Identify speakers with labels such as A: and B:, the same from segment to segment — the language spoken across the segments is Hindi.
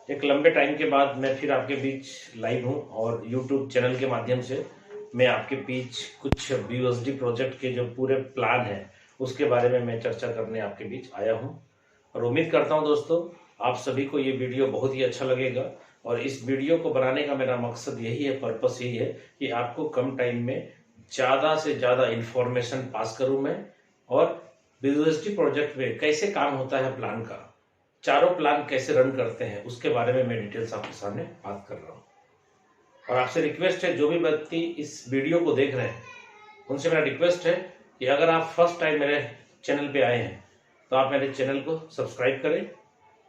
A: एक लंबे टाइम के बाद मैं फिर आपके बीच लाइव हूँ और यूट्यूब चैनल के माध्यम से मैं आपके बीच कुछ BUSD प्रोजेक्ट के जो पूरे प्लान है उसके बारे में मैं चर्चा करने आपके बीच आया हूँ। और उम्मीद करता हूँ दोस्तों आप सभी को ये वीडियो बहुत ही अच्छा लगेगा। और इस वीडियो को बनाने का मेरा मकसद यही है, पर्पस यही है कि आपको कम टाइम में ज़्यादा से ज़्यादा इंफॉर्मेशन पास करूँ मैं, और BUSD प्रोजेक्ट में कैसे काम होता है, प्लान का चारों प्लान कैसे रन करते हैं उसके बारे में मैं डिटेल्स आपके सामने बात कर रहा हूँ। और आपसे रिक्वेस्ट है, जो भी व्यक्ति इस वीडियो को देख रहे हैं उनसे मेरा रिक्वेस्ट है कि अगर आप फर्स्ट टाइम मेरे चैनल पे आए हैं तो आप मेरे चैनल को सब्सक्राइब करें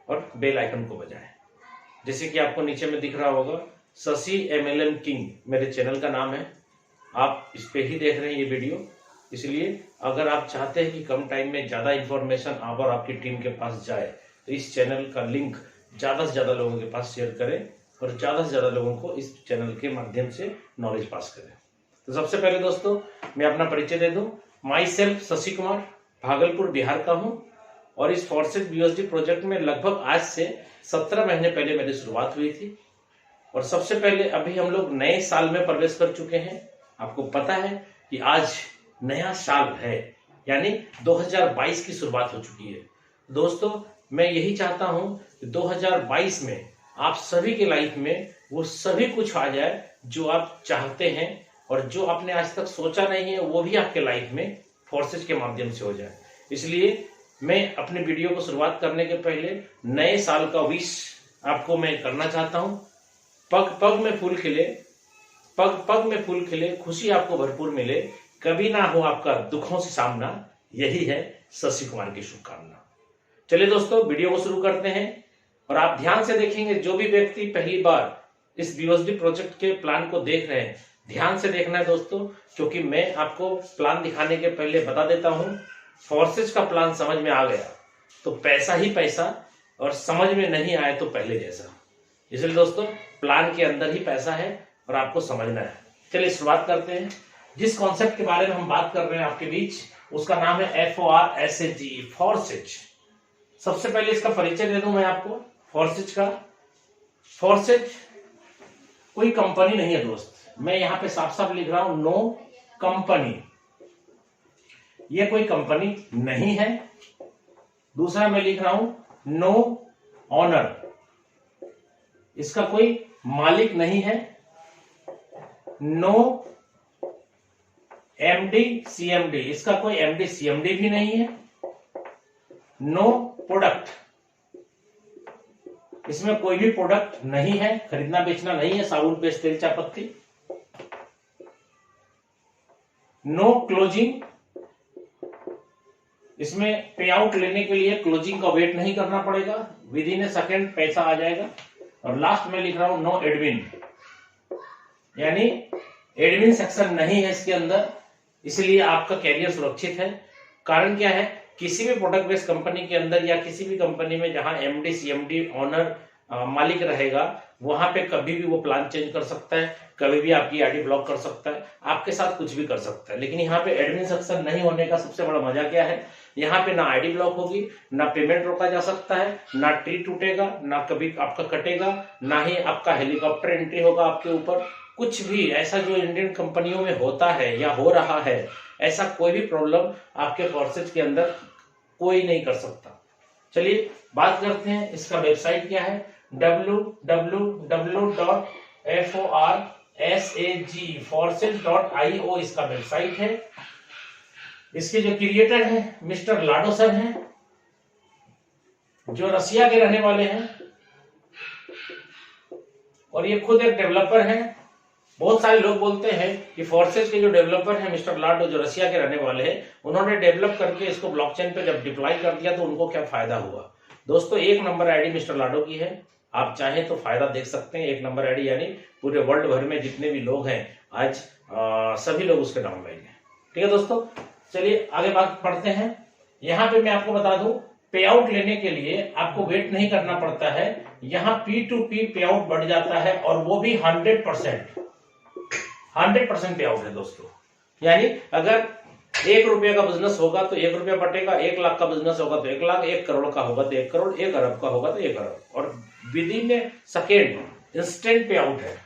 A: और बेल आइकन को बजाएं। जैसे कि आपको नीचे में दिख रहा होगा, शशि MLM किंग मेरे चैनल का नाम है। आप इस पे ही देख रहे हैं ये वीडियो, इसलिए अगर आप चाहते हैं कि कम टाइम में ज़्यादा इन्फॉर्मेशन आप और आपकी टीम के पास जाए तो इस चैनल का लिंक ज़्यादा से ज़्यादा लोगों के पास शेयर करें और ज़्यादा से ज़्यादा लोगों को इस चैनल के माध्यम से नॉलेज पास करें। तो सबसे पहले दोस्तों मैं अपना परिचय दे दूं। माई सेल्फ शशि कुमार, भागलपुर बिहार का हूं और इस फॉर्सेज BUSD प्रोजेक्ट में लगभग आज से 17 महीने पहले मेरी शुरुआत हुई थी। और सबसे पहले अभी हम लोग नए साल में प्रवेश कर चुके हैं। आपको पता है कि आज नया साल है, यानी 2022 की शुरुआत हो चुकी है। दोस्तों मैं यही चाहता हूं कि 2022 में आप सभी के लाइफ में वो सभी कुछ आ जाए जो आप चाहते हैं, और जो आपने आज तक सोचा नहीं है वो भी आपके लाइफ में फोर्सेज के माध्यम से हो जाए। इसलिए मैं अपने वीडियो को शुरुआत करने के पहले नए साल का विश आपको मैं करना चाहता हूं। पग पग में फूल खिले, पग पग में फूल खिले, खुशी आपको भरपूर मिले, कभी ना हो आपका दुखों से सामना, यही है शशि कुमार की शुभकामना। चलिए दोस्तों वीडियो को शुरू करते हैं और आप ध्यान से देखेंगे। जो भी व्यक्ति पहली बार इस BUSD प्रोजेक्ट के प्लान को देख रहे हैं, ध्यान से देखना है दोस्तों, क्योंकि मैं आपको प्लान दिखाने के पहले बता देता हूं, फोर्सेज का प्लान समझ में आ गया तो पैसा ही पैसा, और समझ में नहीं आए तो पहले जैसा। इसलिए दोस्तों प्लान के अंदर ही पैसा है और आपको समझना है। चलिए शुरुआत करते हैं। जिस कॉन्सेप्ट के बारे में हम बात कर रहे हैं आपके बीच, उसका नाम है FORSAGE, फोर्सेज। सबसे पहले इसका परिचय दे दूं मैं आपको फोर्सेज का। फोर्सेज कोई कंपनी नहीं है दोस्त, मैं यहां पे साफ साफ लिख रहा हूं, नो कंपनी। ये कोई कंपनी नहीं है। दूसरा मैं लिख रहा हूं, नो ऑनर, इसका कोई मालिक नहीं है। नो MD CMD, इसका कोई MD CMD भी नहीं है। नो प्रोडक्ट, इसमें कोई भी प्रोडक्ट नहीं है, खरीदना बेचना नहीं है, साबुन पेस्ट तेल चायपत्ती। नो क्लोजिंग, इसमें पे आउट लेने के लिए क्लोजिंग का वेट नहीं करना पड़ेगा, विद इन ए सेकेंड पैसा आ जाएगा। और लास्ट में लिख रहा हूं, नो एडमिन, यानी एडमिन सेक्शन नहीं है इसके अंदर, इसलिए आपका कैरियर सुरक्षित है। कारण क्या है, किसी भी प्रोडक्ट बेस्ड कंपनी के अंदर या किसी भी कंपनी में जहां MD CMD ऑनर मालिक रहेगा, वहां पे कभी भी वो प्लान चेंज कर सकता है, कभी भी आपकी ID ब्लॉक कर सकता है, आपके साथ कुछ भी कर सकता है। लेकिन यहाँ पे एडमिन सेक्शन नहीं होने का सबसे बड़ा मजा क्या है, यहाँ पे ना ID ब्लॉक होगी, ना पेमेंट रोका जा सकता है, ना ट्री टूटेगा, ना कभी आपका कटेगा, ना ही आपका हेलीकॉप्टर एंट्री होगा आपके ऊपर। कुछ भी ऐसा जो इंडियन कंपनियों में होता है या हो रहा है, ऐसा कोई भी प्रॉब्लम आपके फोर्सेज के अंदर कोई नहीं कर सकता। चलिए बात करते हैं इसका वेबसाइट क्या है। www.forsageforces.io इसका वेबसाइट है। इसके जो क्रिएटर हैं मिस्टर लाडो सर हैं, जो रसिया के रहने वाले हैं, और ये खुद एक डेवलपर हैं। बहुत सारे लोग बोलते हैं कि फोर्सेज के जो डेवलपर हैं मिस्टर लाडो, जो रसिया के रहने वाले हैं, उन्होंने डेवलप करके इसको ब्लॉकचेन पे जब डिप्लॉय कर दिया तो उनको क्या फायदा हुआ। दोस्तों 1 नंबर ID मिस्टर लाडो की है, आप चाहें तो फायदा देख सकते हैं। 1 नंबर ID यानी पूरे वर्ल्ड भर में जितने भी लोग हैं आज सभी लोग उसके नाम लेंगे। ठीक है दोस्तों, चलिए आगे बात पढ़ते हैं। यहाँ पे मैं आपको बता दूं, पे आउट लेने के लिए आपको वेट नहीं करना पड़ता है। यहाँ P2P पे आउट बढ़ जाता है, और वो भी 100% पे आउट है दोस्तों। यानी अगर 1 रुपये का बिजनेस होगा तो 1 रुपया बटेगा, 1 लाख का बिजनेस होगा तो 1 लाख, 1 करोड़ का होगा तो 1 करोड़, 1 अरब का होगा तो 1 अरब, और विद इन सेकेंड इंस्टेंट पे आउट है,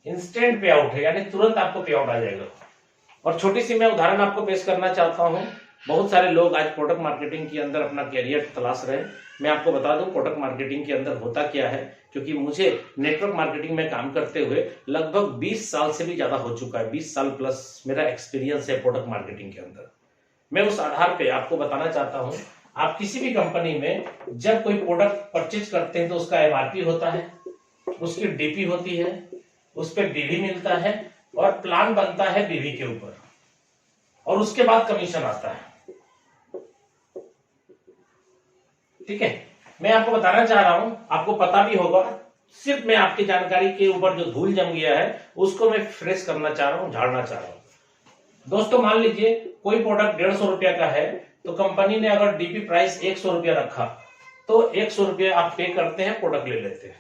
A: इंस्टेंट पे आउट है, यानी तुरंत आपको पे आउट आ जाएगा। और छोटी सी मैं उदाहरण आपको पेश करना चाहता हूं। बहुत सारे लोग आज प्रोडक्ट मार्केटिंग के अंदर अपना कैरियर तलाश रहे हैं। मैं आपको बता दूं प्रोडक्ट मार्केटिंग के अंदर होता क्या है, क्योंकि मुझे नेटवर्क मार्केटिंग में काम करते हुए लगभग 20 साल से भी ज्यादा हो चुका है, 20 साल प्लस मेरा एक्सपीरियंस है प्रोडक्ट मार्केटिंग के अंदर। मैं उस आधार पे आपको बताना चाहता हूं, आप किसी भी कंपनी में जब कोई प्रोडक्ट परचेज करते हैं तो उसका एमआरपी होता है, उसकी डीपी होती है, उस पर बीवी मिलता है और प्लान बनता है बीवी के ऊपर, और उसके बाद कमीशन आता है। ठीक है, मैं आपको बताना चाह रहा हूं, आपको पता भी होगा, सिर्फ मैं आपकी जानकारी के ऊपर जो धूल जम गया है उसको मैं फ्रेश करना चाह रहा हूं, झाड़ना चाह रहा हूं। दोस्तों मान लीजिए कोई प्रोडक्ट 150 रुपया का है, तो कंपनी ने अगर डीपी प्राइस 100 रुपया रखा तो 100 रुपया आप पे करते हैं, प्रोडक्ट ले लेते हैं।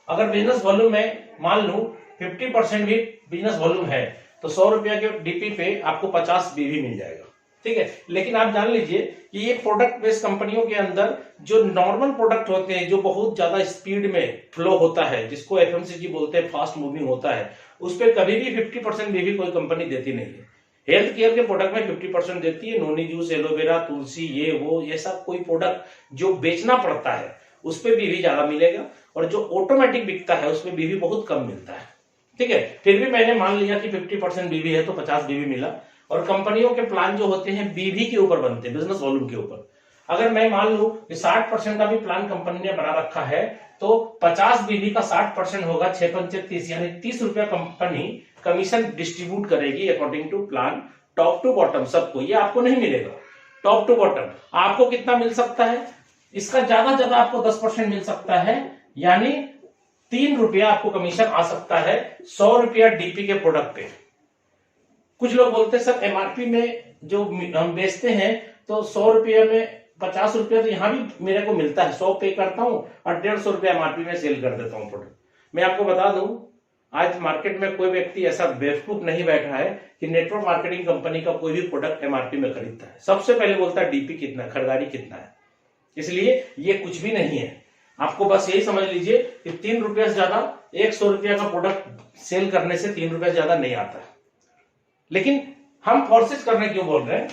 A: अगर बिजनेस वॉल्यूम में मान लू 50% भी बिजनेस वॉल्यूम है तो 100 रुपया के डीपी पे आपको 50 बीवी मिल जाएगा। ठीक है, लेकिन आप जान लीजिए कि ये प्रोडक्ट बेस्ड कंपनियों के अंदर जो नॉर्मल प्रोडक्ट होते हैं, जो बहुत ज्यादा स्पीड में फ्लो होता है, जिसको एफएमसीजी बोलते हैं, फास्ट मूविंग होता है, उस पर कभी भी 50% बीवी कोई कंपनी देती नहीं है। हेल्थ केयर के प्रोडक्ट में 50% देती है, नोनी जूस, एलोवेरा, तुलसी, ये सब कोई प्रोडक्ट जो बेचना पड़ता है उस पर बीवी ज्यादा मिलेगा, और जो ऑटोमेटिक बिकता है उसमें बीवी बहुत कम मिलता है। ठीक है, फिर भी मैंने मान लिया कि 50% बीवी है तो 50 बीवी मिला। और कंपनियों के प्लान जो होते हैं बीवी के ऊपर बनते हैं, बिजनेस वॉल्यूम के ऊपर। अगर मैं मान लू कि 60% का भी प्लान कंपनी ने बना रखा है तो 50 बीवी का 60% होगा, 6 पंचे 30, यानी 30 रुपया कंपनी कमीशन डिस्ट्रीब्यूट करेगी according to plan, top to bottom सबको। ये आपको नहीं मिलेगा टॉप टू बॉटम, आपको कितना मिल सकता है, इसका ज्यादा आपको 10% मिल सकता है, यानी 3 रुपया आपको कमीशन आ सकता है 100 रुपया डीपी के प्रोडक्ट पे। कुछ लोग बोलते हैं सर एमआरपी में जो हम बेचते हैं तो 100 रुपया में 50 रुपया तो यहां भी मेरे को मिलता है, 100 पे करता हूं और 150 रुपया एमआरपी में सेल कर देता हूं प्रोडक्ट। मैं आपको बता दूं, आज मार्केट में कोई व्यक्ति ऐसा बेवकूफ नहीं बैठा है कि नेटवर्क मार्केटिंग कंपनी का कोई भी प्रोडक्ट एमआरपी में खरीदता है। सबसे पहले बोलता है डीपी कितना है, खरीदारी कितना है। इसलिए ये कुछ भी नहीं है, आपको बस यही समझ लीजिए कि 3 रुपया से ज्यादा 100 रुपया का प्रोडक्ट सेल करने से 3 रुपया से ज्यादा नहीं आता है। लेकिन हम फोर्सेज करने क्यों बोल रहे हैं,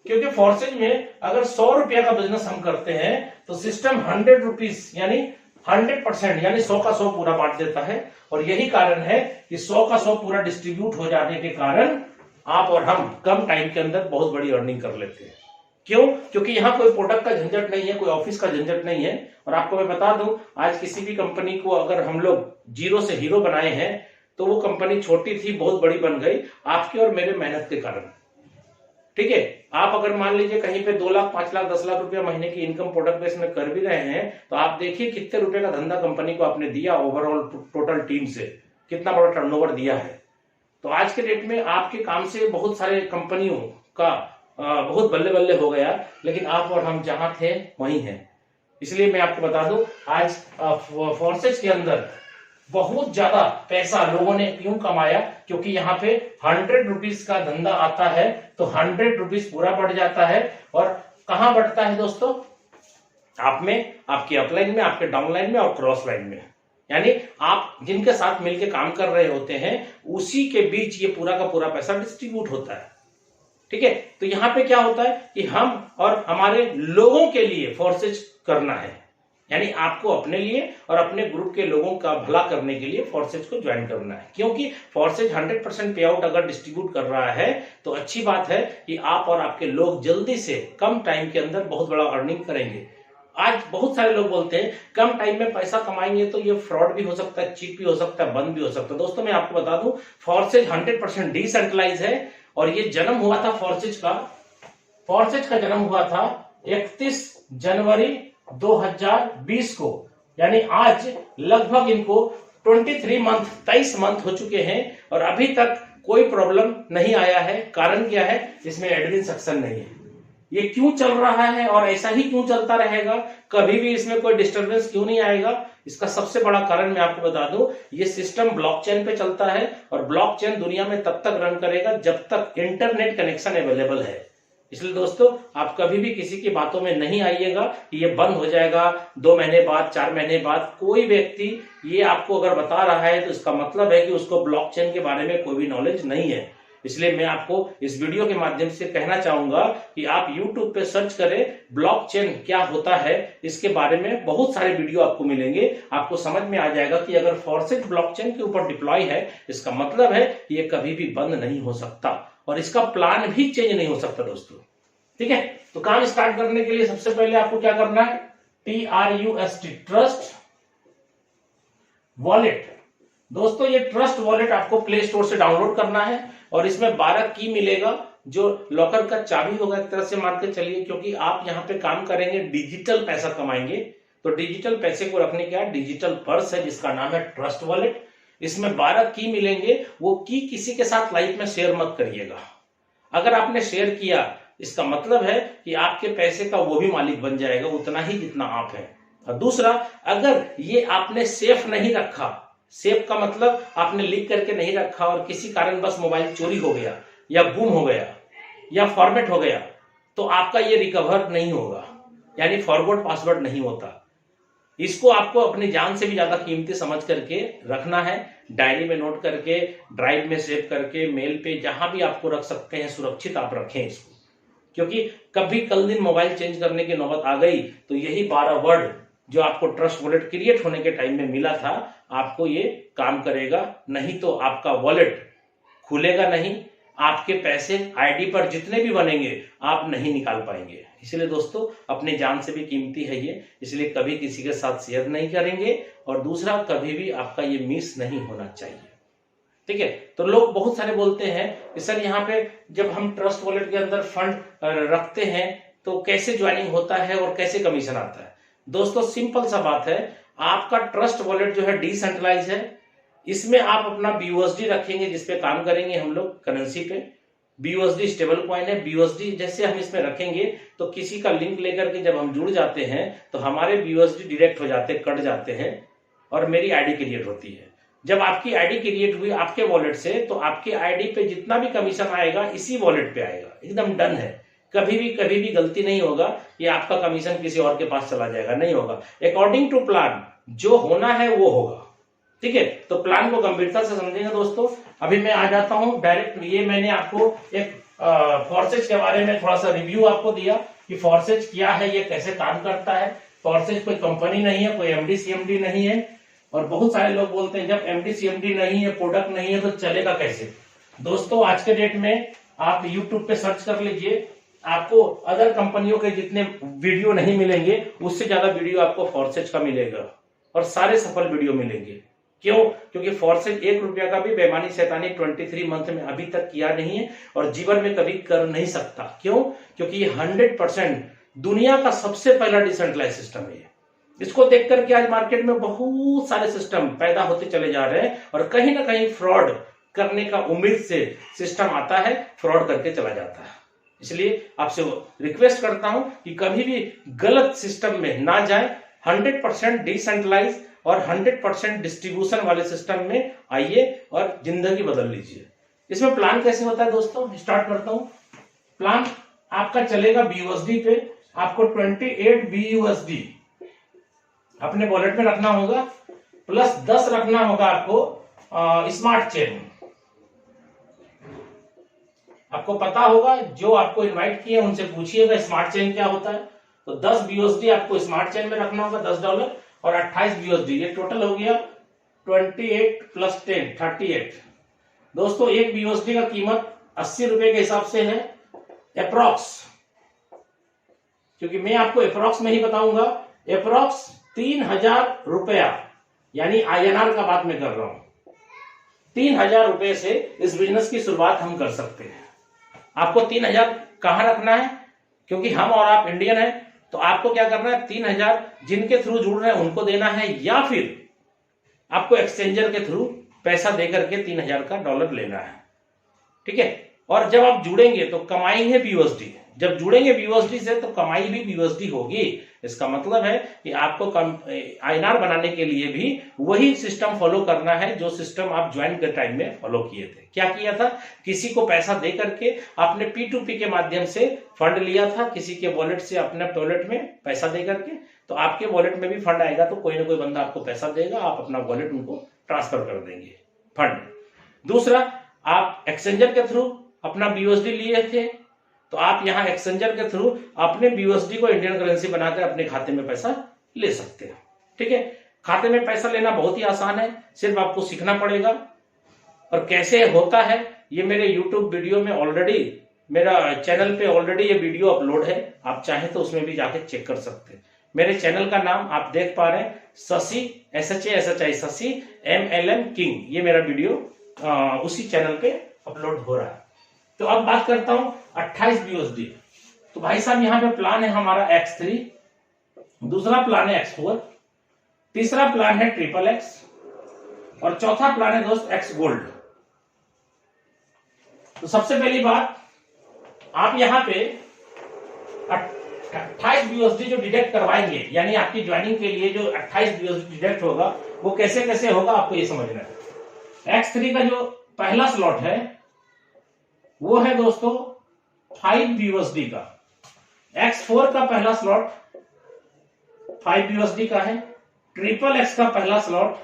A: क्योंकि फोर्सेज में अगर 100 रुपया का बिजनेस हम करते हैं तो सिस्टम 100 रुपीज यानी 100% यानी 100 का 100 पूरा बांट देता है। और यही कारण है कि 100 का 100 पूरा डिस्ट्रीब्यूट हो जाने के कारण आप और हम कम टाइम के अंदर बहुत बड़ी अर्निंग कर लेते हैं। क्यों? क्योंकि यहाँ कोई प्रोडक्ट का झंझट नहीं है, कोई ऑफिस का झंझट नहीं है। और आपको मैं बता दूं, आज किसी भी कंपनी को अगर हम लोग जीरो से हीरो बनाए हैं तो वो कंपनी छोटी थी बहुत बड़ी बन गई आपके और मेरे मेहनत के कारण। ठीक है, आप अगर मान लीजिए कहीं पे 2 लाख 5 लाख 10 लाख रुपया महीने की इनकम प्रोडक्ट बेस में कर भी रहे हैं तो आप देखिए कितने रुपए का धंधा कंपनी को आपने दिया, ओवरऑल टोटल टीम से कितना बड़ा टर्नओवर दिया है। तो आज के डेट में आपके काम से बहुत सारे कंपनियों का बहुत बल्ले बल्ले हो गया, लेकिन आप और हम जहां थे वहीं हैं। इसलिए मैं आपको बता दूं, आज फोर्सेज के अंदर बहुत ज्यादा पैसा लोगों ने क्यों कमाया, क्योंकि यहाँ पे 100 रुपीज का धंधा आता है तो 100 रुपीज पूरा बढ़ जाता है। और कहां बढ़ता है दोस्तों? आप में, आपके अपलाइन में, आपके डाउनलाइन में और क्रॉस लाइन में, यानी आप जिनके साथ मिलकर काम कर रहे होते हैं उसी के बीच ये पूरा का पूरा पैसा डिस्ट्रीब्यूट होता है। ठीक है, तो यहां पे क्या होता है कि हम और हमारे लोगों के लिए फोर्सेज करना है, यानी आपको अपने लिए और अपने ग्रुप के लोगों का भला करने के लिए फोर्सेज को ज्वाइन करना है। क्योंकि फोर्सेज 100% पे आउट अगर डिस्ट्रीब्यूट कर रहा है तो अच्छी बात है कि आप और आपके लोग जल्दी से कम टाइम के अंदर बहुत बड़ा अर्निंग करेंगे। आज बहुत सारे लोग बोलते हैं कम टाइम में पैसा कमाएंगे तो ये फ्रॉड भी हो सकता है, चीट भी हो सकता है, बंद भी हो सकता है। दोस्तों मैं आपको बता दूं, फोर्सेज 100% डिसेंट्रलाइज है और ये जन्म हुआ था फोर्सेज का जन्म हुआ था 31 जनवरी 2020 को, यानी आज लगभग इनको 23 मंथ हो चुके हैं और अभी तक कोई प्रॉब्लम नहीं आया है। कारण क्या है? इसमें एडमिन सेक्शन नहीं है। ये क्यों चल रहा है और ऐसा ही क्यों चलता रहेगा, कभी भी इसमें कोई डिस्टर्बेंस क्यों नहीं आएगा? इसका सबसे बड़ा कारण मैं आपको बता दूं, ये सिस्टम ब्लॉकचेन पे चलता है और ब्लॉकचेन दुनिया में तब तक रन करेगा जब तक इंटरनेट कनेक्शन अवेलेबल है। इसलिए दोस्तों आप कभी भी किसी की बातों में नहीं आइएगा कि ये बंद हो जाएगा 2 महीने बाद, 4 महीने बाद। कोई व्यक्ति ये आपको अगर बता रहा है तो इसका मतलब है कि उसको ब्लॉकचेन के बारे में कोई भी नॉलेज नहीं है। इसलिए मैं आपको इस वीडियो के माध्यम से कहना चाहूंगा कि आप YouTube पे सर्च करें ब्लॉकचेन क्या होता है, इसके बारे में बहुत सारे वीडियो आपको मिलेंगे। आपको समझ में आ जाएगा कि अगर फॉरसेज ब्लॉकचेन के ऊपर डिप्लॉय है, इसका मतलब है कि ये कभी भी बंद नहीं हो सकता और इसका प्लान भी चेंज नहीं हो सकता दोस्तों। ठीक है, तो काम स्टार्ट करने के लिए सबसे पहले आपको क्या करना है, TRUST ट्रस्ट वॉलेट। दोस्तों ये ट्रस्ट वॉलेट आपको प्ले स्टोर से डाउनलोड करना है और इसमें 12 की मिलेगा जो लॉकर का चाबी होगा एक तरह से मान के चलिए, क्योंकि आप यहाँ पे काम करेंगे, डिजिटल पैसा कमाएंगे। तो डिजिटल पैसे को रखने का डिजिटल पर्स है जिसका नाम है ट्रस्ट वॉलेट। इसमें 12 की मिलेंगे। वो की किसी के साथ लाइफ में शेयर मत करिएगा। अगर आपने शेयर किया इसका मतलब है कि आपके पैसे का वो भी मालिक बन जाएगा उतना ही जितना आप है। और दूसरा, अगर ये आपने सेफ नहीं रखा, सेफ का मतलब आपने लिख करके नहीं रखा और किसी कारण बस मोबाइल चोरी हो गया या गुम हो गया या फॉर्मेट हो गया, तो आपका ये रिकवर नहीं होगा, यानी फॉरवर्ड पासवर्ड नहीं होता। इसको आपको अपनी जान से भी ज्यादा कीमती समझ करके रखना है। डायरी में नोट करके, ड्राइव में सेव करके, मेल पे, जहां भी आपको रख सकते हैं सुरक्षित आप रखें इसको, क्योंकि कभी कल दिन मोबाइल चेंज करने की नौबत आ गई तो यही 12 वर्ड जो आपको ट्रस्ट वॉलेट क्रिएट होने के टाइम में मिला था आपको ये काम करेगा। नहीं तो आपका वॉलेट खुलेगा नहीं, आपके पैसे आईडी पर जितने भी बनेंगे आप नहीं निकाल पाएंगे। इसलिए दोस्तों अपनी जान से भी कीमती है ये, इसलिए कभी किसी के साथ शेयर नहीं करेंगे। और दूसरा, कभी भी आपका ये मिस नहीं होना चाहिए। ठीक है, तो लोग बहुत सारे बोलते हैं कि सर यहाँ पे जब हम ट्रस्ट वॉलेट के अंदर फंड रखते हैं तो कैसे ज्वाइनिंग होता है और कैसे कमीशन आता है। दोस्तों सिंपल सा बात है, आपका ट्रस्ट वॉलेट जो है डिसेंट्रलाइज है। इसमें आप अपना BUSD रखेंगे जिसपे काम करेंगे हम लोग करेंसी पे। BUSD स्टेबल कॉइन है। BUSD जैसे हम इसमें रखेंगे तो किसी का लिंक लेकर के जब हम जुड़ जाते हैं तो हमारे BUSD डायरेक्ट हो जाते हैं, कट जाते हैं और मेरी आईडी क्रिएट होती है। जब आपकी आईडी क्रिएट हुई आपके वॉलेट से तो आपके आईडी पे जितना भी कमीशन आएगा इसी वॉलेट पे आएगा। एकदम डन है। कभी भी गलती नहीं होगा कि आपका कमीशन किसी और के पास चला जाएगा, नहीं होगा। अकॉर्डिंग टू प्लान जो होना है वो होगा। ठीक है, तो प्लान को गंभीरता से समझेंगे दोस्तों। अभी मैं आ जाता हूं डायरेक्ट। ये मैंने आपको एक फॉरसेज के बारे में थोड़ा सा रिव्यू आपको दिया कि फॉरसेज क्या है, ये कैसे काम करता है। फॉरसेज कोई कंपनी नहीं है, कोई MD CMD नहीं है। और बहुत सारे लोग बोलते हैं जब MD CMD नहीं है, प्रोडक्ट नहीं है तो चलेगा कैसे। दोस्तों आज के डेट में आप YouTube पे सर्च कर लीजिए, आपको अदर कंपनियों के जितने वीडियो नहीं मिलेंगे उससे ज्यादा वीडियो आपको फॉरसेज का मिलेगा और सारे सफल वीडियो मिलेंगे। क्यों? क्योंकि फॉरसेज 1 रुपया का भी बेईमानी शैतानी 23 मंथ में अभी तक किया नहीं है और जीवन में कभी कर नहीं सकता। क्यों? क्योंकि ये 100% दुनिया का सबसे पहला डिसेंट्रलाइज सिस्टम है। इसको देख करके आज मार्केट में बहुत सारे सिस्टम पैदा होते चले जा रहे हैं और कहीं ना कहीं फ्रॉड करने का उम्मीद से सिस्टम आता है, फ्रॉड करके चला जाता है। इसलिए आपसे रिक्वेस्ट करता हूं कि कभी भी गलत सिस्टम में ना जाएं। 100% डिसेंट्रलाइज और 100% डिस्ट्रीब्यूशन वाले सिस्टम में आइए और जिंदगी बदल लीजिए। इसमें प्लान कैसे होता है दोस्तों, स्टार्ट करता हूं। प्लान आपका चलेगा BUSD पे। आपको 28 BUSD अपने वॉलेट में रखना होगा, प्लस 10 रखना होगा आपको स्मार्ट चेन। आपको पता होगा, जो आपको इनवाइट किए उनसे पूछिएगा स्मार्ट चेन क्या होता है। तो 10 BUSD आपको स्मार्ट चेन में रखना होगा, $10 और 28 BUSD। ये टोटल हो गया 28 + 10 38। दोस्तों एक BUSD का कीमत 80 रुपए के हिसाब से है अप्रॉक्स, क्योंकि मैं आपको अप्रॉक्स में ही बताऊंगा। अप्रॉक्स 3000 रुपया, यानी INR का बात मैं कर रहा हूं। 3000 रुपए से इस बिजनेस की शुरुआत हम कर सकते हैं। आपको 3000 कहां रखना है, क्योंकि हम और आप इंडियन हैं, तो आपको क्या करना है, 3000 जिनके थ्रू जुड़ रहे हैं उनको देना है, या फिर आपको एक्सचेंजर के थ्रू पैसा देकर के 3000 का डॉलर लेना है। ठीक है, और जब आप जुड़ेंगे तो कमाएंगे BUSD, जब जुड़ेंगे BUSD से तो कमाई भी BUSD होगी। इसका मतलब है कि आपको INR बनाने के लिए भी वही सिस्टम फॉलो करना है जो सिस्टम आप ज्वाइन के टाइम में फॉलो किए थे। क्या किया था? किसी को पैसा दे करके आपने P2P के माध्यम से फंड लिया था, किसी के वॉलेट से अपने वॉलेट में पैसा दे करके, तो आपके वॉलेट में भी फंड आएगा तो कोई ना कोई बंदा आपको पैसा देगा, आप अपना वॉलेट उनको ट्रांसफर कर देंगे फंड। दूसरा, आप एक्सचेंजर के थ्रू अपना BUSD लिए थे तो आप यहां एक्सचेंजर के थ्रू अपने BUSD को इंडियन करेंसी बनाकर अपने खाते में पैसा ले सकते हैं। ठीक है, खाते में पैसा लेना बहुत ही आसान है, सिर्फ आपको सीखना पड़ेगा। और कैसे होता है ये मेरे YouTube वीडियो में ऑलरेडी, मेरा चैनल पे ऑलरेडी ये वीडियो अपलोड है, आप चाहें तो उसमें भी जाके चेक कर सकते हैं। मेरे चैनल का नाम आप देख पा रहे हैं, Shashi SHASHI Shashi MLM king, ये मेरा वीडियो उसी चैनल पे अपलोड हो रहा है। तो अब बात करता हूं 28 BUSD। तो भाई साहब यहां पे प्लान है हमारा X3, दूसरा प्लान है X4, तीसरा प्लान है XXX और चौथा प्लान है दोस्त X गोल्ड। तो सबसे पहली बात, आप यहां पे 28 BUSD जो डिडक्ट करवाएंगे, यानी आपकी ज्वाइनिंग के लिए जो 28 BUSD डिडक्ट होगा वो कैसे कैसे होगा आपको ये समझना है। X3 का जो पहला स्लॉट है वो है दोस्तों 5 BUSD का, X4 का पहला स्लॉट 5 BUSD का है, XXX का पहला स्लॉट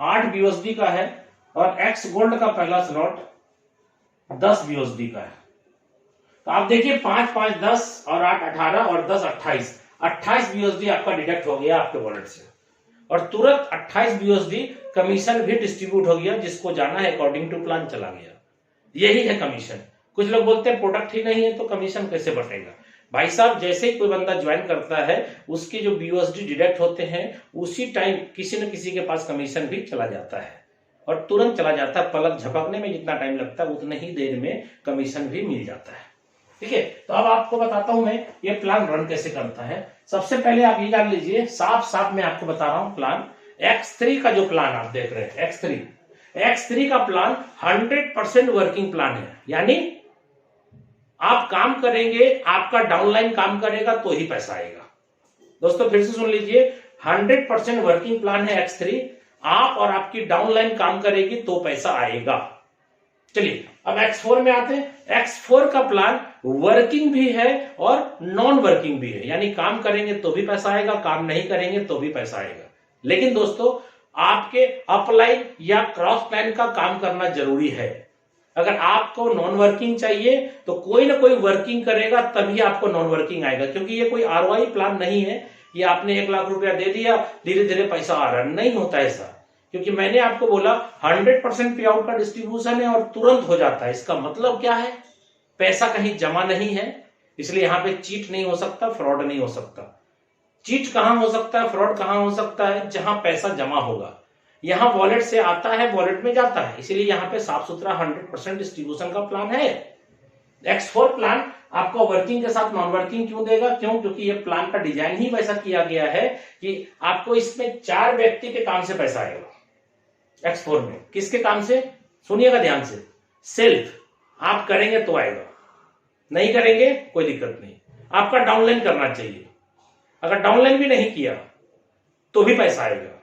A: 8 BUSD का है और X गोल्ड का पहला स्लॉट 10 BUSD का है। तो आप देखिए 5 5 10 और 8 18 और 10 28 BUSD आपका डिडक्ट हो गया आपके वॉलेट से, और तुरंत 28 BUSD कमीशन भी डिस्ट्रीब्यूट हो गया, जिसको जाना है अकॉर्डिंग टू प्लान चला गया। यही है कमीशन। कुछ लोग बोलते हैं प्रोडक्ट ही नहीं है तो कमीशन कैसे बटेगा। भाई साहब, जैसे ही कोई बंदा ज्वाइन करता है उसके जो BUSD डिडक्ट होते हैं उसी टाइम किसी न किसी के पास कमीशन भी चला जाता है, और तुरंत चला जाता है। पलक झपकने में जितना टाइम लगता है उतने ही देर में कमीशन भी मिल जाता है। ठीक है, तो अब आपको बताता हूं मैं ये प्लान रन कैसे करता है। सबसे पहले आप ये जान लीजिए, साफ साफ मैं आपको बता रहा हूं प्लान। X3 का जो प्लान आप देख रहे हैं, X3 का प्लान 100% वर्किंग प्लान है, यानी आप काम करेंगे, आपका डाउनलाइन काम करेगा तो ही पैसा आएगा। दोस्तों फिर से सुन लीजिए, 100% वर्किंग प्लान है X3, आप और आपकी डाउनलाइन काम करेगी तो पैसा आएगा। चलिए अब X4 में आते हैं। X4 का प्लान वर्किंग भी है और नॉन वर्किंग भी है, यानी काम करेंगे तो भी पैसा आएगा, काम नहीं करेंगे तो भी पैसा आएगा। लेकिन दोस्तों आपके अपलाइन या क्रॉस लाइन का काम करना जरूरी है। अगर आपको नॉन वर्किंग चाहिए तो कोई ना कोई वर्किंग करेगा तभी आपको नॉन वर्किंग आएगा, क्योंकि ये कोई ROI प्लान नहीं है। ये आपने 1 लाख रुपया दे दिया, धीरे धीरे पैसा आ रहा, नहीं होता ऐसा। क्योंकि मैंने आपको बोला 100% पे आउट का डिस्ट्रीब्यूशन है और तुरंत हो जाता है। इसका मतलब क्या है? पैसा कहीं जमा नहीं है, इसलिए यहां पे चीट नहीं हो सकता, फ्रॉड नहीं हो सकता। चीट कहां हो सकता है, फ्रॉड कहां हो सकता है? जहां पैसा जमा होगा। यहां वॉलेट से आता है, वॉलेट में जाता है, इसीलिए यहां पे साफ सुथरा 100% डिस्ट्रीब्यूशन का प्लान है। X4 प्लान आपको वर्किंग के साथ नॉन वर्किंग क्यों देगा? क्यों? क्योंकि ये प्लान का डिजाइन ही वैसा किया गया है कि आपको इसमें 4 व्यक्ति के काम से पैसा आएगा। X4 में किसके काम से? सुनिएगा ध्यान से। सेल्फ आप करेंगे तो आएगा, नहीं करेंगे कोई दिक्कत नहीं। आपका डाउनलाइन करना चाहिए, अगर डाउनलाइन भी नहीं किया तो भी पैसा आएगा।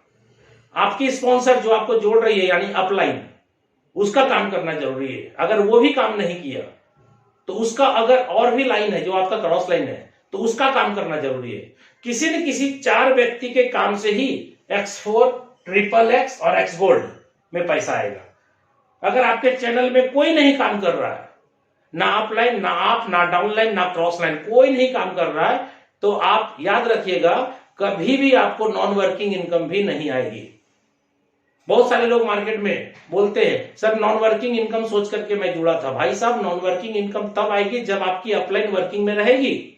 A: आपकी स्पॉन्सर जो आपको जोड़ रही है यानी अपलाइन, उसका काम करना जरूरी है। अगर वो भी काम नहीं किया तो उसका, अगर और भी लाइन है जो आपका क्रॉस लाइन है तो उसका काम करना जरूरी है। किसी न किसी 4 व्यक्ति के काम से ही X4, XXX और X गोल्ड में पैसा आएगा। अगर आपके चैनल में कोई नहीं काम कर रहा है, ना अपलाइन, ना आप, ना डाउनलाइन, ना क्रॉस लाइन, कोई नहीं काम कर रहा है, तो आप याद रखिएगा कभी भी आपको नॉन वर्किंग इनकम भी नहीं आएगी। बहुत सारे लोग मार्केट में बोलते हैं सर नॉन वर्किंग इनकम सोच करके मैं जुड़ा था। भाई साहब, नॉन वर्किंग इनकम तब आएगी जब आपकी अपलाइन वर्किंग में रहेगी।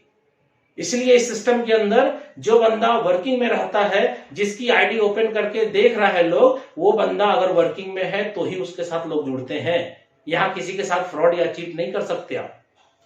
A: इसलिए इस सिस्टम के अंदर जो बंदा वर्किंग में रहता है, जिसकी आईडी ओपन करके देख रहा है लोग, वो बंदा अगर वर्किंग में है तो ही उसके साथ लोग जुड़ते हैं। यहां किसी के साथ फ्रॉड या चीट नहीं कर सकते आप।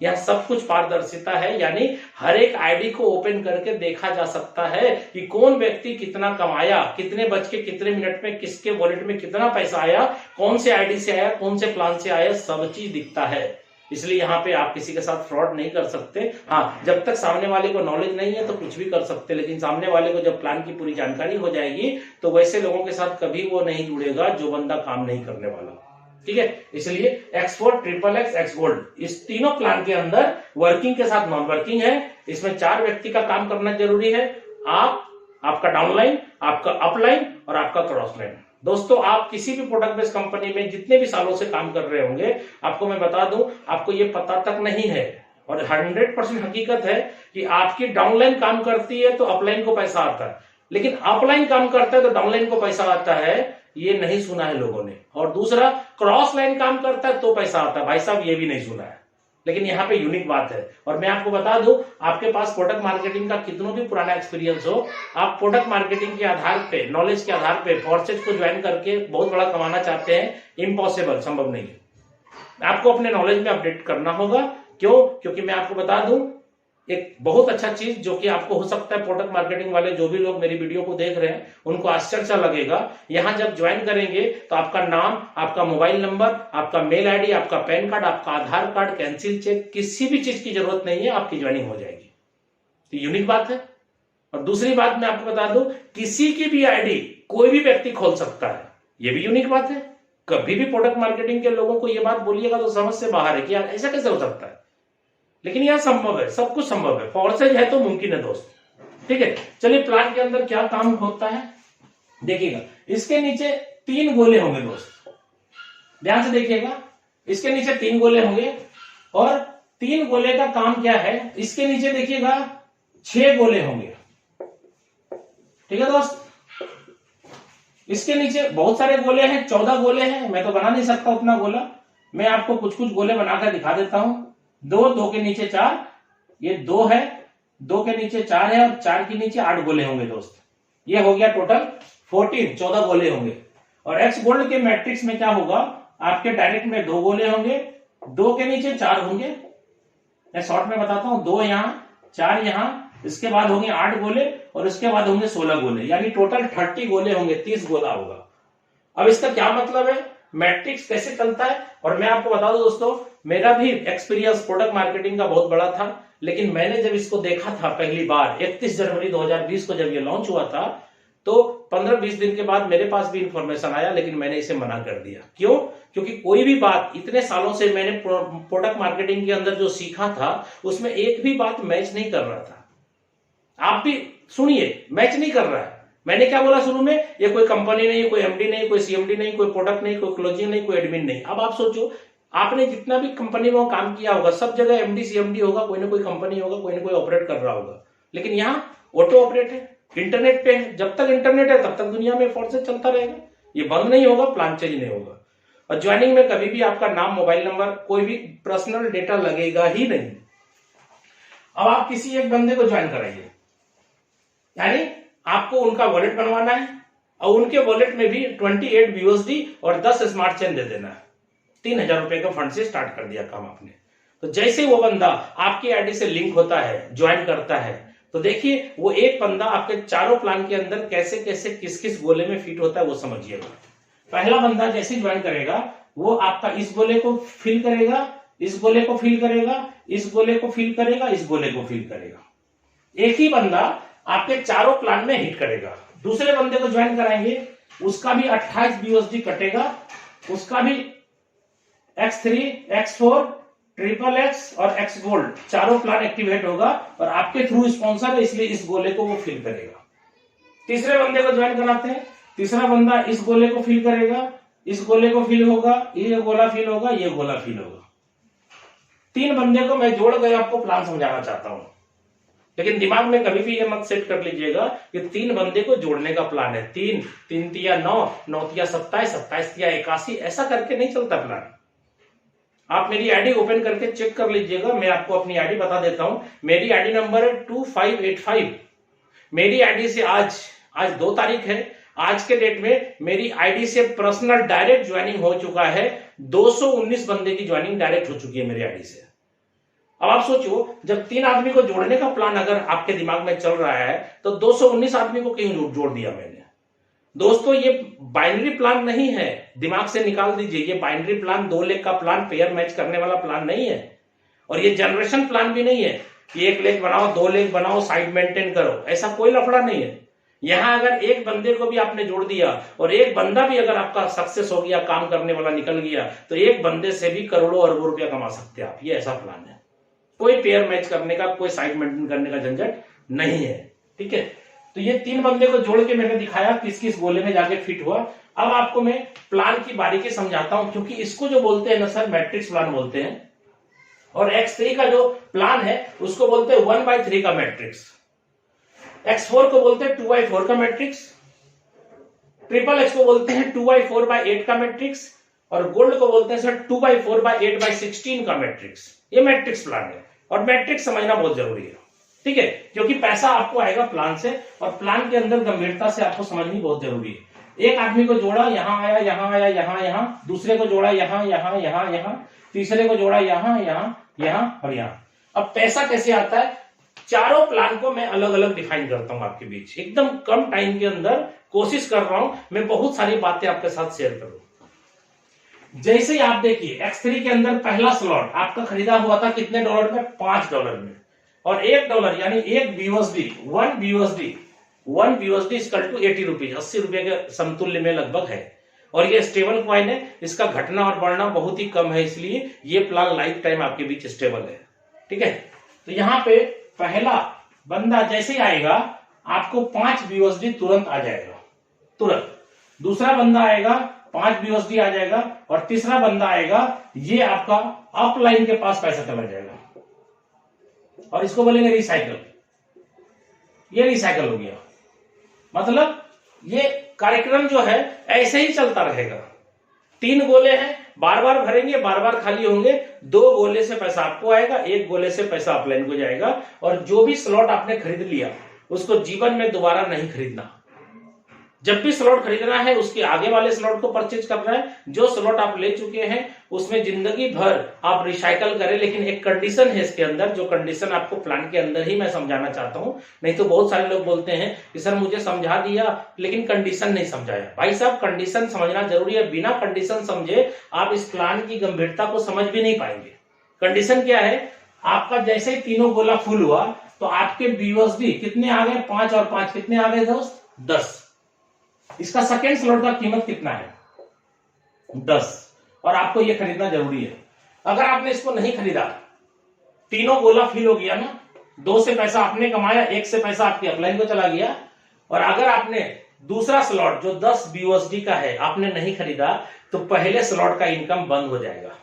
A: यह सब कुछ पारदर्शिता है, यानी हर एक आईडी को ओपन करके देखा जा सकता है कि कौन व्यक्ति कितना कमाया, कितने बज के कितने मिनट में किसके वॉलेट में कितना पैसा आया, कौन से आईडी से आया, कौन से प्लान से आया, सब चीज दिखता है। इसलिए यहाँ पे आप किसी के साथ फ्रॉड नहीं कर सकते। हाँ, जब तक सामने वाले को नॉलेज नहीं है तो कुछ भी कर सकते, लेकिन सामने वाले को जब प्लान की पूरी जानकारी हो जाएगी तो वैसे लोगों के साथ कभी वो नहीं जुड़ेगा जो बंदा काम नहीं करने वाला। ठीक है, इसलिए X4, XXX, X गोल्ड इस तीनों प्लान के अंदर वर्किंग के साथ नॉन वर्किंग है। इसमें 4 व्यक्ति का काम करना जरूरी है, आप, आपका डाउनलाइन, आपका अपलाइन और आपका क्रॉस लाइन। दोस्तों, आप किसी भी प्रोडक्ट बेस्ड कंपनी में जितने भी सालों से काम कर रहे होंगे, आपको मैं बता दूं, आपको ये पता तक नहीं है और 100% हकीकत है कि आपकी डाउनलाइन काम करती है तो अपलाइन को पैसा आता है, लेकिन अपलाइन काम करता है तो डाउनलाइन को पैसा आता है, ये नहीं सुना है लोगों ने। और दूसरा, क्रॉस लाइन काम करता है तो पैसा आता है, भाई साहब ये भी नहीं सुना है। लेकिन यहाँ पे यूनिक बात है, और मैं आपको बता दूं, आपके पास प्रोडक्ट मार्केटिंग का कितना भी पुराना एक्सपीरियंस हो, आप प्रोडक्ट मार्केटिंग के आधार पे, नॉलेज के आधार पे फोर्सेज को ज्वाइन करके बहुत बड़ा कमाना चाहते हैं, इम्पॉसिबल, संभव नहीं है। आपको अपने नॉलेज में अपडेट करना होगा। क्यों? क्योंकि मैं आपको बता दूं, एक बहुत अच्छा चीज जो कि आपको हो सकता है, प्रोडक्ट मार्केटिंग वाले जो भी लोग मेरी वीडियो को देख रहे हैं उनको आश्चर्य लगेगा, यहां जब ज्वाइन करेंगे तो आपका नाम, आपका मोबाइल नंबर, आपका मेल आईडी, आपका पैन कार्ड, आपका आधार कार्ड, कैंसिल चेक, किसी भी चीज की जरूरत नहीं है, आपकी ज्वाइनिंग हो जाएगी। तो यूनिक बात है। और दूसरी बात मैं आपको बता दूं, किसी की भी आईडी कोई भी व्यक्ति खोल सकता है, यह भी यूनिक बात है। कभी भी प्रोडक्ट मार्केटिंग के लोगों को यह बात बोलिएगा तो समझ से बाहर है कि यार ऐसा कैसे हो सकता है, लेकिन यह संभव है, सब कुछ संभव है, फोर्सेज है तो मुमकिन है दोस्त। ठीक है, चलिए प्लान के अंदर क्या काम होता है देखिएगा। इसके नीचे 3 गोले होंगे दोस्त, ध्यान से देखिएगा, इसके नीचे 3 गोले होंगे और 3 गोले का काम क्या है, इसके नीचे देखिएगा 6 गोले होंगे। ठीक है दोस्त, इसके नीचे बहुत सारे गोले हैं, 14 गोले हैं, मैं तो बना नहीं सकता उतना गोला, मैं आपको कुछ कुछ गोले बनाकर दिखा देता हूं। 2 के नीचे 4, ये 2 है, 2 के नीचे 4 है और 4 के नीचे 8 गोले होंगे दोस्त। ये हो गया टोटल 14 गोले होंगे। और एक्स गोल्ड के मैट्रिक्स में क्या होगा, आपके डायरेक्ट में 2 गोले होंगे, 2 के नीचे 4 होंगे, मैं शॉर्ट में बताता हूं, 2 यहां, 4 यहां, इसके बाद होंगे 8 गोले और इसके बाद होंगे 16 गोले, यानी टोटल 30 गोले होंगे, 30 गोला होगा। अब इसका क्या मतलब है, मैट्रिक्स कैसे चलता है, और मैं आपको बता दूं दोस्तों, मेरा भी एक्सपीरियंस प्रोडक्ट मार्केटिंग का बहुत बड़ा था, लेकिन मैंने जब इसको देखा था पहली बार 31 जनवरी 2020 को जब ये लॉन्च हुआ था, तो 15-20 दिन के बाद मेरे पास भी इंफॉर्मेशन आया, लेकिन मैंने इसे मना कर दिया। क्यों? क्योंकि कोई भी बात, इतने सालों से मैंने प्रोडक्ट मार्केटिंग के अंदर जो सीखा था उसमें एक भी बात मैच नहीं कर रहा था। आप भी सुनिए, मैच नहीं कर रहा है। मैंने क्या बोला शुरू में, ये कोई कंपनी नहीं, कोई एमडी नहीं, कोई सीएमडी नहीं, कोई प्रोडक्ट नहीं, कोई क्लोजिंग नहीं, कोई एडमिन नहीं। अब आप सोचो, आपने जितना भी कंपनी में काम किया होगा, सब जगह एमडी सीएमडी होगा, कोई ना कोई कंपनी होगा, कोई ना कोई ऑपरेट कर रहा होगा, लेकिन यहाँ ऑटो ऑपरेट है, इंटरनेट पे है। जब तक इंटरनेट है तब तक दुनिया में फोर्सेज चलता रहेगा, ये बंद नहीं होगा, प्लान चेंज नहीं होगा। और ज्वाइनिंग में कभी भी आपका नाम, मोबाइल नंबर, कोई भी पर्सनल डेटा लगेगा ही नहीं। अब आप किसी एक बंदे को ज्वाइन कराइए, यानी आपको उनका वॉलेट बनवाना है और उनके वॉलेट में भी 28 BUSD और 10 स्मार्ट चेन दे देना है। 3000 रुपए का फंड से स्टार्ट कर दिया काम आपने। तो जैसे वो बंदा आपकी आईडी से लिंक होता है, ज्वाइन करता है, तो देखिए वो एक बंदा आपके चारों प्लान के अंदर कैसे कैसे किस किस गोले में फिट होता है वो समझिएगा। पहला बंदा जैसे ज्वाइन करेगा, वो आपका इस गोले को फिल करेगा, इस गोले को फिल करेगा, इस गोले को फिल करेगा, इस गोले को फिल करेगा। एक ही बंदा आपके चारों प्लान में हिट करेगा। दूसरे बंदे को ज्वाइन कराएंगे, उसका भी 28 BUSD कटेगा, उसका भी X3, X4, XXX और X गोल्ड चारों प्लान एक्टिवेट होगा और आपके थ्रू स्पॉन्सर है, इसलिए इस गोले को वो फिल करेगा। तीसरे बंदे को ज्वाइन कराते हैं, तीसरा बंदा इस गोले को फिल करेगा, इस गोले को फिल होगा, ये गोला फिल होगा, ये गोला फिल होगा। 3 बंदे को मैं जोड़ गए आपको प्लान समझाना चाहता हूं, लेकिन दिमाग में कभी भी ये मत सेट कर लीजिएगा कि 3 बंदे को जोड़ने का प्लान है। 3 3 9 9 27 27 81, ऐसा करके नहीं चलता प्लान। आप मेरी आईडी ओपन करके चेक कर लीजिएगा, मैं आपको अपनी आईडी बता देता हूं। मेरी आईडी नंबर है 2585। मेरी आईडी से आज 2 तारीख है, आज के डेट में मेरी आईडी से पर्सनल डायरेक्ट ज्वाइनिंग हो चुका है। 219 बंदे की ज्वाइनिंग डायरेक्ट हो चुकी है मेरी आईडी से। अब आप सोचो, जब 3 आदमी को जोड़ने का प्लान अगर आपके दिमाग में चल रहा है, तो 219 आदमी को क्यों जोड़ दिया मैंने। दोस्तों ये बाइनरी प्लान नहीं है, दिमाग से निकाल दीजिए। ये बाइनरी प्लान 2 लेग का प्लान, पेयर मैच करने वाला प्लान नहीं है। और ये जनरेशन प्लान भी नहीं है कि 1 लेग बनाओ, 2 लेग बनाओ, साइड मेंटेन करो, ऐसा कोई लफड़ा नहीं है। यहां अगर एक बंदे को भी आपने जोड़ दिया और एक बंदा भी अगर आपका सक्सेस हो गया, काम करने वाला निकल गया, तो एक बंदे से भी करोड़ों अरबों रुपया कमा सकते हैं आप। ये ऐसा प्लान है। कोई पेयर मैच करने का, कोई साइड मेंटेन करने का झंझट नहीं है। ठीक है, तो ये 3 बंदे को जोड़ के मैंने दिखाया किस किस गोले में जाके फिट हुआ। अब आपको मैं प्लान की बारीकी समझाता हूं, क्योंकि इसको जो बोलते हैं ना सर, मैट्रिक्स प्लान बोलते हैं। और X3 का जो प्लान है उसको बोलते हैं 1/3 का मैट्रिक्स। X4 को बोलते हैं 2/4 का मैट्रिक्स। ट्रिपल X को बोलते हैं 2/4/8 का मैट्रिक्स। और गोल्ड को बोलते हैं सर 2/4/8/16 का मैट्रिक्स। ये मैट्रिक्स प्लान है और मैट्रिक्स समझना बहुत जरूरी है। ठीक है, क्योंकि पैसा आपको आएगा प्लान से, और प्लान के अंदर गंभीरता से आपको समझनी बहुत जरूरी है। एक आदमी को जोड़ा, यहां आया, यहां आया, यहां, दूसरे को जोड़ा यहां, यहां, तीसरे को जोड़ा यहां, यहां और यहां। अब पैसा कैसे आता है, चारों प्लान को मैं अलग अलग डिफाइन करता हूं आपके बीच, एकदम कम टाइम के अंदर। कोशिश कर रहा हूं मैं बहुत सारी बातें आपके साथ शेयर करूं। जैसे ही आप देखिए X3 के अंदर पहला स्लॉट आपका खरीदा हुआ था कितने डॉलर में, $5 में। और $1 यानी 1 BUSD, 1 BUSD equal to 80 rupees, 80 रुपए के समतुल्य में लगभग है। और ये स्टेबल कॉइन है, इसका घटना और बढ़ना बहुत ही कम है, इसलिए ये प्लान लाइफ टाइम आपके बीच स्टेबल है। ठीक है, तो यहाँ पे पहला बंदा जैसे ही आएगा आपको 5 BUSD तुरंत आ जाएगा, तुरंत। दूसरा बंदा आएगा 5 BUSD आ जाएगा। और तीसरा बंदा आएगा, ये आपका अपलाइन के पास पैसा चला जाएगा और इसको बोलेंगे रिसाइकल। ये रिसाइकल हो गया, मतलब ये कार्यक्रम जो है ऐसे ही चलता रहेगा। 3 गोले हैं, बार बार भरेंगे, बार बार खाली होंगे। 2 गोले से पैसा आपको आएगा, 1 गोले से पैसा अपलाइन को जाएगा। और जो भी स्लॉट आपने खरीद लिया उसको जीवन में दोबारा नहीं खरीदना। जब भी स्लॉट खरीदना है उसके आगे वाले स्लॉट को परचेज करना है। जो स्लॉट आप ले चुके हैं उसमें जिंदगी भर आप रिसाइकल करें, लेकिन एक कंडीशन है इसके अंदर, जो कंडीशन आपको प्लान के अंदर ही मैं समझाना चाहता हूं। नहीं तो बहुत सारे लोग बोलते हैं कि सर मुझे समझा दिया लेकिन कंडीशन नहीं समझाया। भाई साहब, कंडीशन समझना जरूरी है। बिना कंडीशन समझे आप इस प्लान की गंभीरता को समझ भी नहीं पाएंगे। कंडीशन क्या है, आपका जैसे ही तीनों गोला फुल हुआ तो आपके BUSD कितने आ गए, 5 और 5 कितने आ गए दोस्त, 10। इसका सेकेंड स्लॉट का कीमत कितना है, 10। और आपको यह खरीदना जरूरी है। अगर आपने इसको नहीं खरीदा, तीनों गोला फिल हो गया ना, 2 से पैसा आपने कमाया, 1 से पैसा आपके अपलाइन को चला गया। और अगर आपने दूसरा स्लॉट जो 10 BUSD का है आपने नहीं खरीदा, तो पहले स्लॉट का इनकम बंद हो जाएगा,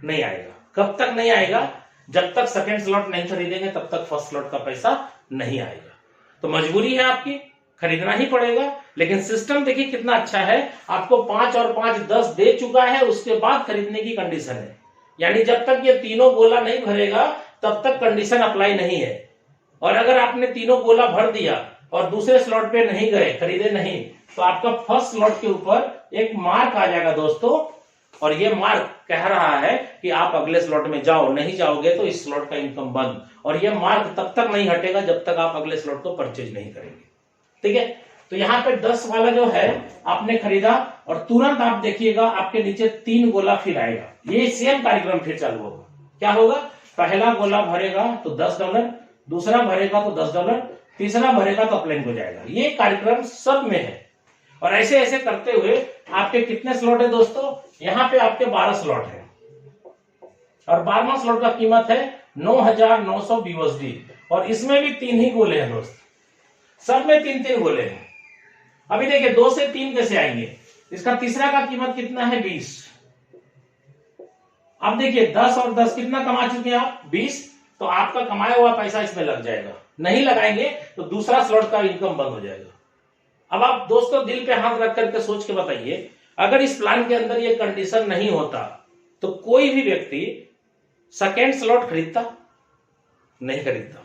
A: नहीं आएगा। कब तक नहीं आएगा, जब तक सेकेंड स्लॉट नहीं खरीदेंगे तब तक फर्स्ट स्लॉट का पैसा नहीं आएगा। तो मजबूरी है आपकी, खरीदना ही पड़ेगा। लेकिन सिस्टम देखिए कितना अच्छा है, आपको 5 और 5 10 दे चुका है, उसके बाद खरीदने की कंडीशन है। यानी जब तक ये तीनों गोला नहीं भरेगा तब तक कंडीशन अप्लाई नहीं है। और अगर आपने तीनों गोला भर दिया और दूसरे स्लॉट पे नहीं गए, खरीदे नहीं, तो आपका फर्स्ट स्लॉट के ऊपर एक मार्क आ जाएगा दोस्तों। और ये मार्क कह रहा है कि आप अगले स्लॉट में जाओ, नहीं जाओगे तो इस स्लॉट का इनकम बंद। और ये मार्क तब तक नहीं हटेगा जब तक आप अगले स्लॉट को परचेज नहीं करेंगे। ठीक है, तो यहाँ पे 10 वाला जो है आपने खरीदा और तुरंत आप देखिएगा आपके नीचे 3 गोला फिर आएगा। ये सेम कार्यक्रम फिर चालू होगा। क्या होगा, पहला गोला भरेगा तो $10, दूसरा भरेगा तो $10, तीसरा भरेगा तो अपलाइन को जाएगा। ये कार्यक्रम सब में है। और ऐसे ऐसे करते हुए आपके कितने स्लॉट है दोस्तों, यहाँ पे आपके 12 स्लॉट है। और 12वां स्लॉट का कीमत है 9,900 BUSD। और इसमें भी 3 ही गोले हैं दोस्त, सब में 3-3 गोले हैं। अभी देखिए 2 से 3 कैसे आएंगे। इसका तीसरा का कीमत कितना है, 20। अब देखिए 10 और 10 कितना कमा चुके हैं आप, 20। तो आपका कमाया हुआ पैसा इसमें लग जाएगा। नहीं लगाएंगे तो दूसरा स्लॉट का इनकम बंद हो जाएगा। अब आप दोस्तों दिल पे हाथ रख करके सोच के बताइए, अगर इस प्लान के अंदर ये कंडीशन नहीं होता तो कोई भी व्यक्ति सेकेंड स्लॉट खरीदता, नहीं खरीदता।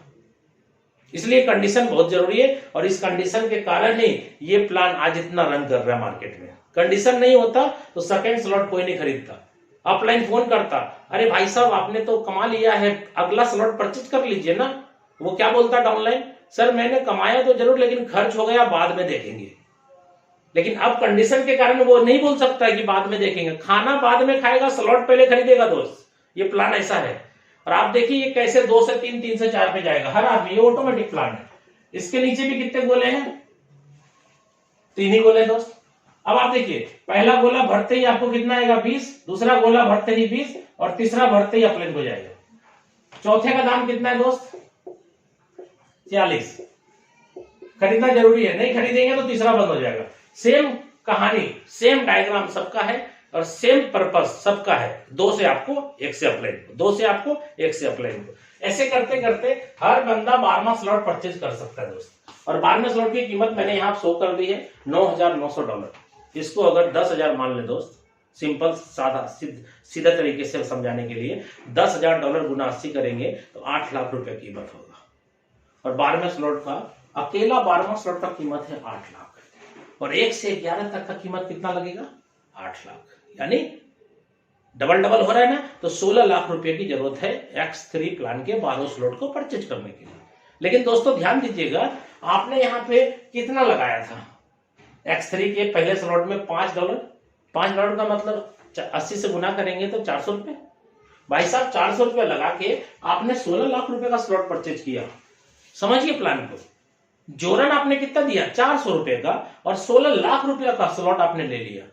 A: इसलिए कंडीशन बहुत जरूरी है। और इस कंडीशन के कारण ही ये प्लान आज इतना रन कर रहा है मार्केट में। कंडीशन नहीं होता तो सेकेंड स्लॉट कोई नहीं खरीदता। अपलाइन फोन करता, अरे भाई साहब आपने तो कमा लिया है, अगला स्लॉट परचेज कर लीजिए ना। वो क्या बोलता डाउनलाइन, सर मैंने कमाया तो जरूर लेकिन खर्च हो गया, बाद में देखेंगे। लेकिन अब कंडीशन के कारण वो नहीं बोल सकता है कि बाद में देखेंगे, खाना बाद में खाएगा, स्लॉट पहले खरीदेगा दोस्त। ये प्लान ऐसा है। और आप देखिए ये कैसे 2 से 3, 3 से 4 पे जाएगा हर आदमी, ये ऑटोमेटिक प्लान है। इसके नीचे भी कितने गोले हैं? 3 ही गोले दोस्त। अब आप देखिए पहला गोला भरते ही आपको कितना आएगा? 20, दूसरा गोला भरते ही 20, और तीसरा भरते ही अपलेन हो जाएगा। चौथे का दाम कितना है दोस्त? 40। खरीदना जरूरी है, नहीं खरीदेंगे तो तीसरा बंद हो जाएगा। सेम कहानी, सेम डायग्राम सबका है और सेम पर्पस सबका है। 2 से आपको 1 से अपलाइन, 2 से आपको 1 से अपलाइन। ऐसे करते करते हर बंदा 12वां स्लॉट परचेज कर सकता है दोस्त। और 12वें स्लॉट की कीमत मैंने यहाँ शो कर दी है $9,900। इसको अगर 10,000 मान ले दोस्त, सिंपल सादा सीधा तरीके से समझाने के लिए, $10,000 गुना 80 करेंगे तो 8 लाख रुपए कीमत होगा। और 12वें स्लॉट का अकेला 12वां स्लॉट का कीमत है 8 लाख, और 1 से 11 तक का कीमत कितना लगेगा? 8 लाख। यानी डबल डबल हो रहा है ना। तो 16 लाख रुपए की जरूरत है X3 प्लान के 12 स्लॉट को परचेज करने के लिए। लेकिन दोस्तों ध्यान दीजिएगा, आपने यहाँ पे कितना लगाया था? X3 के पहले स्लॉट में $5। $5 का मतलब 80 से गुना करेंगे तो 400 रुपए। भाई साहब 400 रुपए लगा के आपने 16 लाख रुपए का स्लॉट परचेज किया। समझिए प्लान को, जोरन आपने कितना दिया? 400 रुपए का, और 16 लाख रुपए का स्लॉट आपने ले लिया।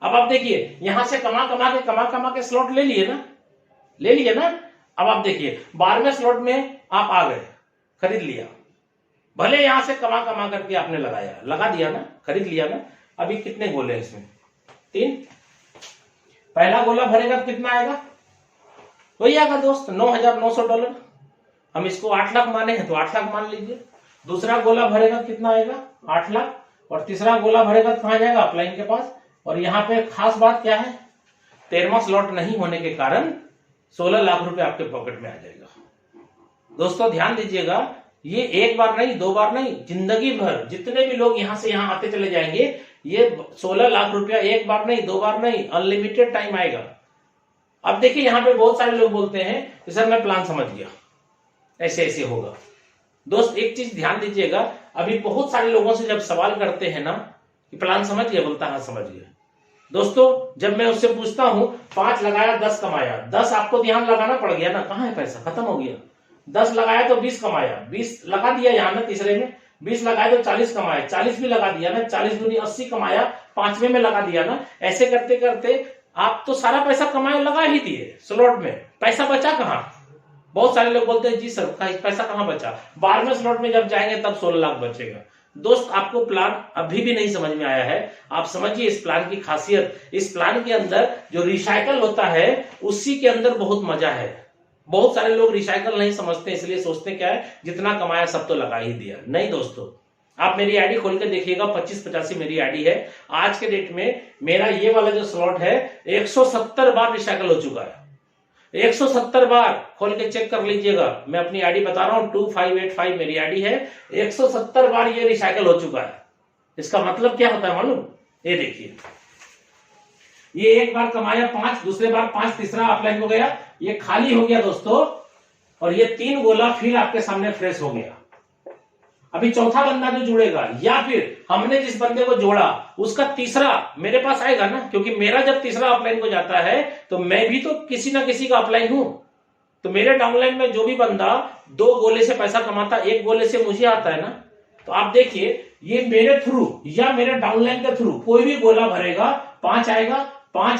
A: अब आप देखिए यहां से कमा कमा के स्लॉट ले लिए ना। अब आप देखिए 12वें स्लॉट में आप आ गए, खरीद लिया। भले यहां से कमा करके आपने लगा दिया ना, खरीद लिया ना। अभी कितने गोले हैं इसमें? 3। पहला गोला भरेगा तो कितना आएगा? वही आएगा दोस्त $9,900। हम इसको 8 लाख माने हैं तो 8 लाख मान लीजिए। दूसरा गोला भरेगा कितना आएगा? 8 लाख। और तीसरा गोला भरेगा तो कहां जाएगा? अपलाइन के पास। और यहाँ पे खास बात क्या है? 13वां स्लॉट नहीं होने के कारण 16 लाख रुपए आपके पॉकेट में आ जाएगा। दोस्तों ध्यान दीजिएगा, ये एक बार नहीं, 2 बार नहीं, जिंदगी भर जितने भी लोग यहां से यहां आते चले जाएंगे, ये 16 लाख रुपया एक बार नहीं, 2 बार नहीं, अनलिमिटेड टाइम आएगा। अब देखिए यहाँ पे बहुत सारे लोग बोलते हैं कि सर मैं प्लान समझ गया, ऐसे ऐसे होगा। दोस्त एक चीज ध्यान दीजिएगा, अभी बहुत सारे लोगों से जब सवाल करते हैं ना कि प्लान समझ गया, बोलता हाँ समझ गया। दोस्तों जब मैं उससे पूछता हूं 5 लगाया 10 कमाया, 10 आपको ध्यान लगाना पड़ गया ना, कहां है पैसा? खत्म हो गया। 10 लगाया तो 20 कमाया, 20 लगा दिया यहाँ ना तीसरे में, 20 लगाया तो 40 कमाया, 40 भी लगा दिया ना, 40 दूनी 80 कमाया, 5वें में लगा दिया ना। ऐसे करते करते आप तो सारा पैसा कमाए लगा ही दिए स्लॉट में, पैसा बचा कहां? बहुत सारे लोग बोलते हैं जी सर पैसा कहां बचा? 12वें स्लॉट में जब जाएंगे तब 16 लाख बचेगा। दोस्त आपको प्लान अभी भी नहीं समझ में आया है। आप समझिए इस प्लान की खासियत, इस प्लान के अंदर जो रिसाइकल होता है उसी के अंदर बहुत मजा है। बहुत सारे लोग रिसाइकल नहीं समझते, इसलिए सोचते क्या है जितना कमाया सब तो लगा ही दिया। नहीं दोस्तों, आप मेरी आईडी खोल के देखिएगा, 2585 मेरी आईडी है। आज के डेट में मेरा ये वाला जो स्लॉट है 170 बार रिसाइकल हो चुका है। 170 बार खोल के चेक कर लीजिएगा, मैं अपनी आईडी बता रहा हूं, 2585 मेरी आईडी है। 170 बार ये रिसाइकल हो चुका है। इसका मतलब क्या होता है मालूम? ये देखिए, ये एक बार कमाया 5, दूसरे बार 5, तीसरा अपलाइन हो गया, ये खाली हो गया दोस्तों, और ये 3 गोला फिर आपके सामने फ्रेश हो गया। अभी चौथा बंदा जो जुड़ेगा, या फिर हमने जिस बंदे को जोड़ा उसका तीसरा मेरे पास आएगा ना, क्योंकि मेरा जब तीसरा अपलाइन को जाता है तो मैं भी तो किसी ना किसी का अपलाइन हूं। तो मेरे डाउनलाइन में जो भी बंदा 2 गोले से पैसा कमाता, 1 गोले से मुझे आता है ना, तो आप देखिए ये मेरे थ्रू या मेरे डाउनलाइन के थ्रू कोई भी गोला भरेगा, 5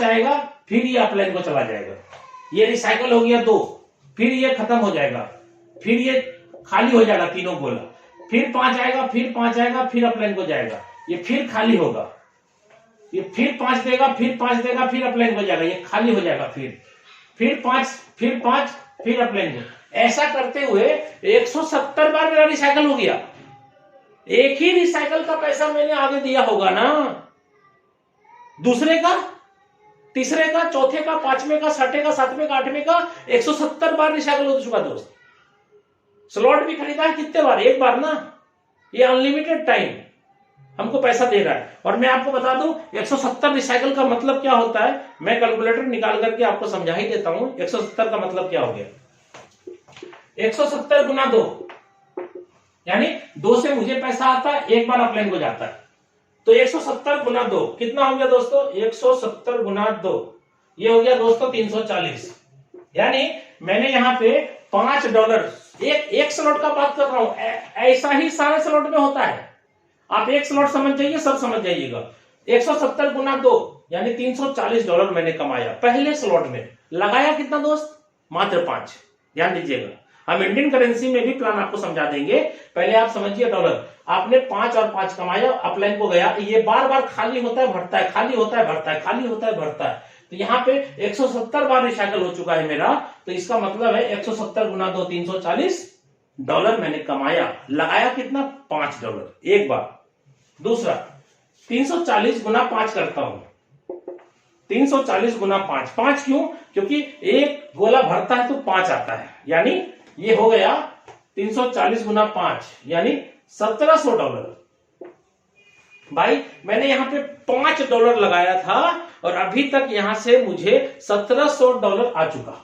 A: आएगा, फिर ये अपलाइन को चला जाएगा। ये रिसाइकल हो गया 2, फिर ये खत्म हो जाएगा, फिर ये खाली हो जाएगा 3 गोला, फिर 5 आएगा, फिर अपलाइन को जाएगा, ये फिर खाली होगा, ये फिर 5 देगा, फिर अपलाइन को जाएगा, ये खाली हो जाएगा, फिर 5, फिर अपलाइन को। ऐसा करते हुए 170 बार मेरा रिसाइकल हो गया। एक ही रिसाइकल का पैसा मैंने आगे दिया होगा ना, दूसरे का, तीसरे का, चौथे का, 5वें का, 6वें का, 7वें का, 8वें का 170 बार रिसाइकल हो चुका दोस्त। स्लॉट भी खरीदा है कितने बार? 1 बार ना। ये अनलिमिटेड टाइम हमको पैसा दे रहा है। और मैं आपको बता दूं 170 रिसाइकल का मतलब क्या होता है, मैं कैलकुलेटर निकाल करके आपको समझा ही देता हूं। 170 का मतलब क्या हो गया? 170 गुना 2, यानी 2 से मुझे पैसा आता है, 1 बार अपलाइन को जाता है, तो 170 गुना 2 कितना हो गया दोस्तों? 170 गुना 2 ये हो गया दोस्तों 340। यानी मैंने यहाँ पे $5 एक स्लॉट का बात कर रहा हूं, ऐसा ही सारे स्लॉट में होता है। आप एक स्लॉट समझ जाइए, सब समझ जाइएगा। 170 गुना 2 यानी $340 मैंने कमाया पहले स्लॉट में। लगाया कितना दोस्त? मात्र 5। ध्यान दीजिएगा, हम इंडियन करेंसी में भी प्लान आपको समझा देंगे, पहले आप समझिए डॉलर। आपने 5 और 5 कमाया, अपलाइन को गया, ये बार बार खाली होता है भरता है, खाली होता है भरता है, खाली होता है भरता है। तो यहाँ पे 170 बार रिसाइकल हो चुका है मेरा, तो इसका मतलब है 170 गुना 2 $340 मैंने कमाया। लगाया कितना? $5 एक बार। दूसरा 340 गुना 5 करता हूं, 340 गुना 5। 5 क्यों? क्योंकि एक गोला भरता है तो 5 आता है, यानी ये हो गया 340 गुना 5 यानी $1700। भाई मैंने यहां पे $5 लगाया था और अभी तक यहां से मुझे $1700 आ चुका।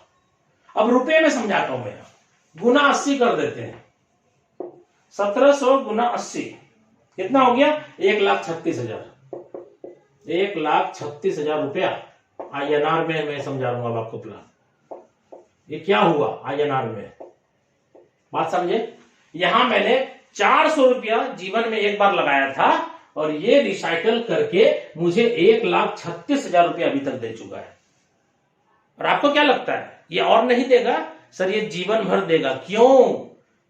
A: अब रुपए में समझाता हूं मैं, गुना 80 कर देते हैं। 1700 गुना 80 कितना हो गया? 1,36,000। 1,36,000 रुपया INR में मैं समझा रहा हूं अब आपको प्लान। ये क्या हुआ INR में, बात समझे? यहां मैंने 400 रुपया जीवन में एक बार लगाया था और ये रिसाइकल करके मुझे 1,36,000 रुपया अभी तक दे चुका है। और आपको क्या लगता है ये और नहीं देगा? सर ये जीवन भर देगा। क्यों?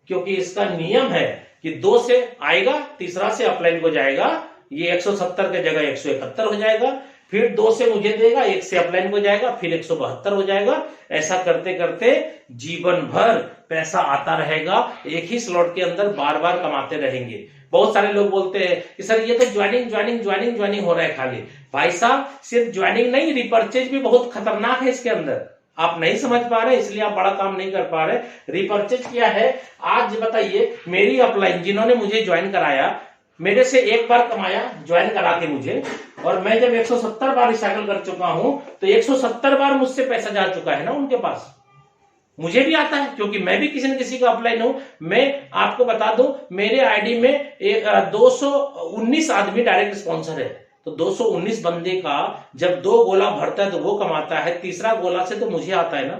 A: क्योंकि इसका नियम है कि 2 से आएगा, तीसरा से अपलाइन को जाएगा, ये 170 के जगह 171 हो जाएगा, फिर 2 से मुझे देगा, 1 से अपलाइन को जाएगा, फिर 172 हो जाएगा। ऐसा करते करते जीवन भर पैसा आता रहेगा। एक ही स्लॉट के अंदर बार बार कमाते रहेंगे। बहुत सारे लोग बोलते हैं कि सर ये तो ज्वाइनिंग हो रहा है खाली। भाई साहब सिर्फ ज्वाइनिंग नहीं, रिपर्चेज भी बहुत खतरनाक है इसके अंदर। आप नहीं समझ पा रहे इसलिए आप बड़ा काम नहीं कर पा रहे। रिपर्चेज क्या है आज बताइए? मेरी अपलाइन जिन्होंने मुझे ज्वाइन कराया, मेरे से एक बार कमाया ज्वाइन करा के मुझे, और मैं जब 170 बार रिसाइकल कर चुका हूं तो 170 बार मुझससे पैसा जा चुका है ना उनके पास। मुझे भी आता है क्योंकि मैं भी किसी न किसी का अपलाइन हूं। मैं आपको बता दूं मेरे आईडी में 219 आदमी डायरेक्ट स्पॉन्सर है। तो 219 बंदे का जब 2 गोला भरता है तो वो कमाता है, तीसरा गोला से तो मुझे आता है ना।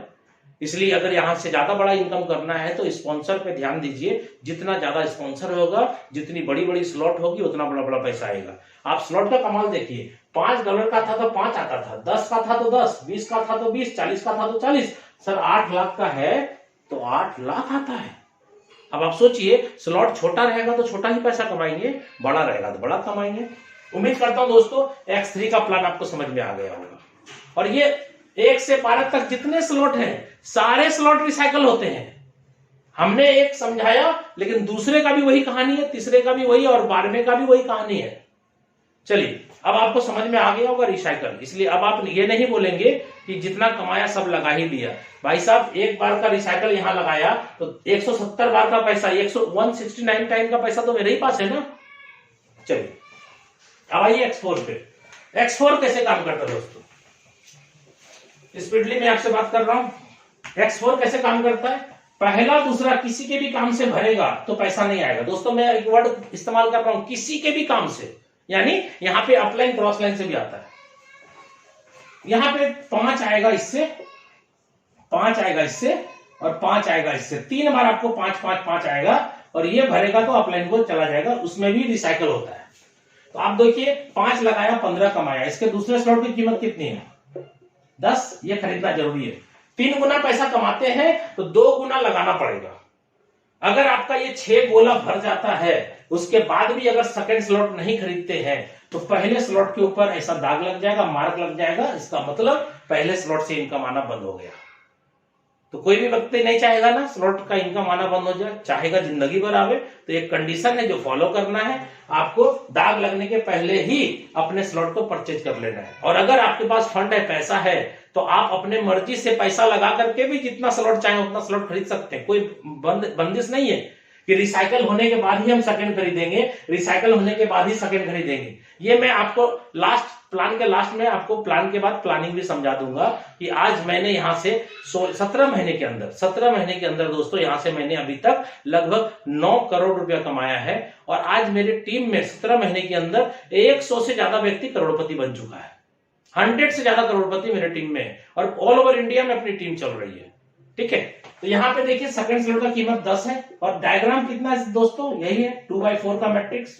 A: इसलिए अगर यहां से ज्यादा बड़ा इनकम करना है तो स्पॉन्सर पे ध्यान दीजिए। जितना ज्यादा स्पॉन्सर होगा, जितनी बड़ी बड़ी स्लॉट होगी, उतना बड़ा बड़ा पैसा आएगा। आप स्लॉट का कमाल देखिए, $5 का था तो 5 आता था, 10 का था तो 10, 20 का था तो 20, 40 का था तो 40। सर 8 लाख का है तो 8 लाख आता है। अब आप सोचिए, स्लॉट छोटा रहेगा तो छोटा ही पैसा कमाएंगे, बड़ा रहेगा तो बड़ा कमाएंगे। उम्मीद करता हूं दोस्तों X3 का प्लान आपको समझ में आ गया होगा। और ये 1 से 12 तक जितने स्लॉट हैं, सारे स्लॉट रिसाइकल होते हैं। हमने एक समझाया, लेकिन दूसरे का भी वही कहानी है, तीसरे का भी वही, और 12वें का भी वही कहानी है। चलिए अब आपको समझ में आ गया होगा रिसाइकल। इसलिए अब आप ये नहीं बोलेंगे कि जितना कमाया सब लगा ही दिया। भाई साहब एक बार का रिसाइकल यहां लगाया तो 170 बार का पैसा, 169 टाइम का पैसा तो मेरे ही पास है ना। चलिए अब आइए X4 पे। X4 कैसे काम करता है दोस्तों? स्पीडली मैं आपसे बात कर रहा हूं। X4 कैसे काम करता है? पहला दूसरा किसी के भी काम से भरेगा तो पैसा नहीं आएगा। दोस्तों मैं एक वर्ड इस्तेमाल कर रहा हूं, किसी के भी काम से, यानी यहां पे अपलाइन क्रॉस लाइन से भी आता है। यहां पे 5 आएगा इससे, 5 आएगा इससे और 5 आएगा इससे। 3 बार आपको 5 5 5 आएगा और ये भरेगा तो अपलाइन को चला जाएगा, उसमें भी रिसाइकल होता है। तो आप देखिए 5 लगाया 15 कमाया। इसके दूसरे स्लॉट की कीमत कितनी है? 10। ये खरीदना जरूरी है। 3 गुना पैसा कमाते हैं तो 2 गुना लगाना पड़ेगा। अगर आपका ये 6 गोला भर जाता है, उसके बाद भी अगर सेकंड स्लॉट नहीं खरीदते हैं तो पहले स्लॉट के ऊपर ऐसा दाग लग जाएगा, मार्क लग जाएगा। इसका मतलब पहले स्लॉट से इनकम आना बंद हो गया। तो कोई भी व्यक्ति नहीं चाहेगा ना स्लॉट का इनकम आना बंद हो जाए, चाहेगा जिंदगी भर आवे। तो एक कंडीशन है जो फॉलो करना है, आपको दाग लगने के पहले ही अपने स्लॉट को परचेज कर लेना है। और अगर आपके पास फंड है, पैसा है, तो आप अपने मर्जी से पैसा लगा करके भी जितना स्लॉट चाहे उतना स्लॉट खरीद सकते हैं। कोई बंदिश नहीं है कि रिसाइकल होने के बाद ही हम सेकंड खरीदेंगे, रिसाइकल होने के बाद ही सेकंड खरीदेंगे। ये मैं आपको लास्ट प्लान के लास्ट में आपको प्लान के बाद प्लानिंग भी समझा दूंगा कि आज मैंने यहां से 17 महीने के अंदर दोस्तों यहां से मैंने अभी तक लगभग 9 करोड़ रुपया कमाया है। और आज मेरे टीम में 17 महीने के अंदर 100 से ज्यादा व्यक्ति करोड़पति बन चुका है। 100 से ज्यादा करोड़पति मेरे टीम में है और ऑल ओवर इंडिया में अपनी टीम चल रही है। ठीक है, तो यहां पे देखिए सेकंड स्लॉट का कीमत 10 है और डायग्राम कितना है दोस्तों, यही है 2/4 का मैट्रिक्स।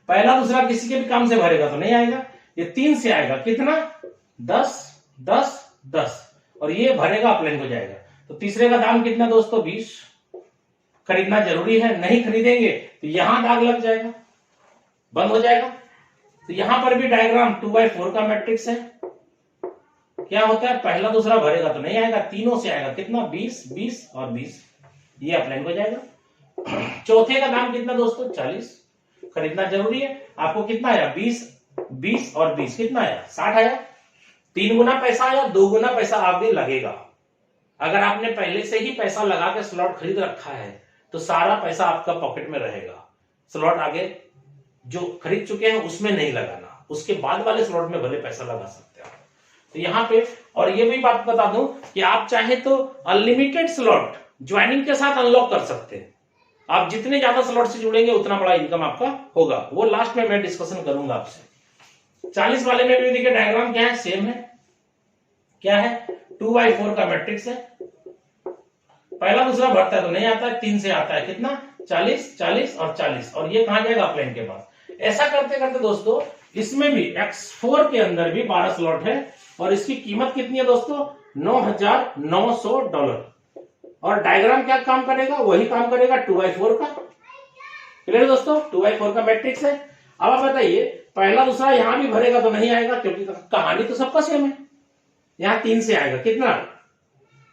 A: पहला दूसरा किसी के भी काम से भरेगा तो नहीं आएगा, ये 3 से आएगा, कितना 10 10 10 और ये भरेगा अपलाइन हो जाएगा। तो तीसरे का दाम कितना दोस्तों 20। खरीदना जरूरी है, नहीं खरीदेंगे तो यहां दाग लग जाएगा, बंद हो जाएगा। तो यहां पर भी डायग्राम 2/4 का मैट्रिक्स है। क्या होता है, पहला दूसरा भरेगा तो नहीं आएगा, तीनों से आएगा, कितना 20 20 और 20, ये अपलाइन हो जाएगा। चौथे का दाम कितना दोस्तों 40। खरीदना जरूरी है, आपको कितना आया 20 20 और 20 कितना आया 60 आया। 3 गुना पैसा आया, 2 गुना पैसा आगे लगेगा। अगर आपने पहले से ही पैसा लगा के स्लॉट खरीद रखा है तो सारा पैसा आपका पॉकेट में रहेगा। स्लॉट आगे जो खरीद चुके हैं उसमें नहीं लगाना, उसके बाद वाले स्लॉट में भले पैसा लगा सकते हैं। तो यहाँ पे और ये भी बात बता दूं कि आप चाहे तो अनलिमिटेड स्लॉट ज्वाइनिंग के साथ अनलॉक कर सकते हैं। आप जितने ज्यादा स्लॉट से जुड़ेंगे उतना बड़ा इनकम आपका होगा, वो लास्ट में मैं डिस्कशन करूंगा आपसे। 40 वाले में भी देखिए डायग्राम क्या है, सेम है, क्या है 2/4 का मैट्रिक्स है। पहला दूसरा भरता है तो नहीं आता है, 3 से आता है, कितना 40 40 और 40 और ये कहां जाएगा अपलाइन के पास। ऐसा करते करते दोस्तों इसमें भी X4 के अंदर भी 12 स्लॉट है और इसकी कीमत कितनी है दोस्तों $9,900। और डायग्राम क्या काम करेगा, वही काम करेगा 2/4 का। क्लियर दोस्तों, 2/4 का मैट्रिक्स है। अब आप बताइए पहला दूसरा यहां भी भरेगा तो नहीं आएगा, क्योंकि कहानी तो सबका सेम है। यहां 3 से आएगा, कितना,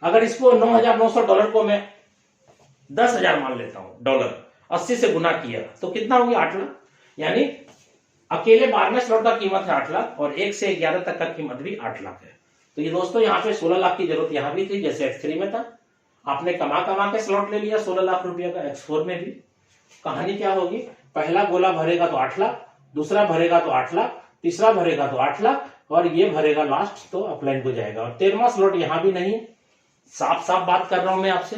A: अगर इसको $9,900 को मैं 10,000 मान लेता हूं डॉलर, 80 से गुना किया तो कितना हो गया 8 लाख। यानी अकेले 12वें स्लॉट का कीमत है 8 लाख और 1 से 11 तक का कीमत भी 8 लाख है। तो ये दोस्तों यहाँ पे 16 लाख की जरूरत यहां भी थी, जैसे X3 में था। आपने कमा के स्लॉट ले लिया 16 लाख रुपया का। X4 में भी कहानी क्या होगी, पहला गोला भरेगा तो 8 लाख, दूसरा भरेगा तो 8 लाख, तीसरा भरेगा तो 8 लाख और ये भरेगा लास्ट तो अपलाइन हो जाएगा। और 13वां स्लॉट यहां भी नहीं है। साफ साफ बात कर रहा हूं मैं आपसे,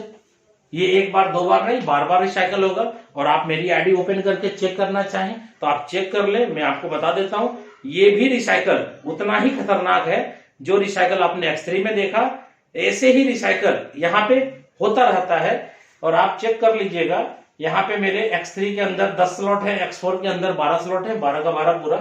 A: ये एक बार दो बार नहीं, बार बार रिसाइकल होगा। और आप मेरी आईडी ओपन करके चेक करना चाहें तो आप चेक कर ले, मैं आपको बता देता हूं ये भी रिसाइकल उतना ही खतरनाक है जो रिसाइकल आपने X3 में देखा। ऐसे ही रिसाइकल यहाँ पे होता रहता है और आप चेक कर लीजिएगा। यहाँ पे मेरे X3 के अंदर 10 स्लॉट है, X4 के अंदर 12 स्लॉट है, 12 का 12 पूरा।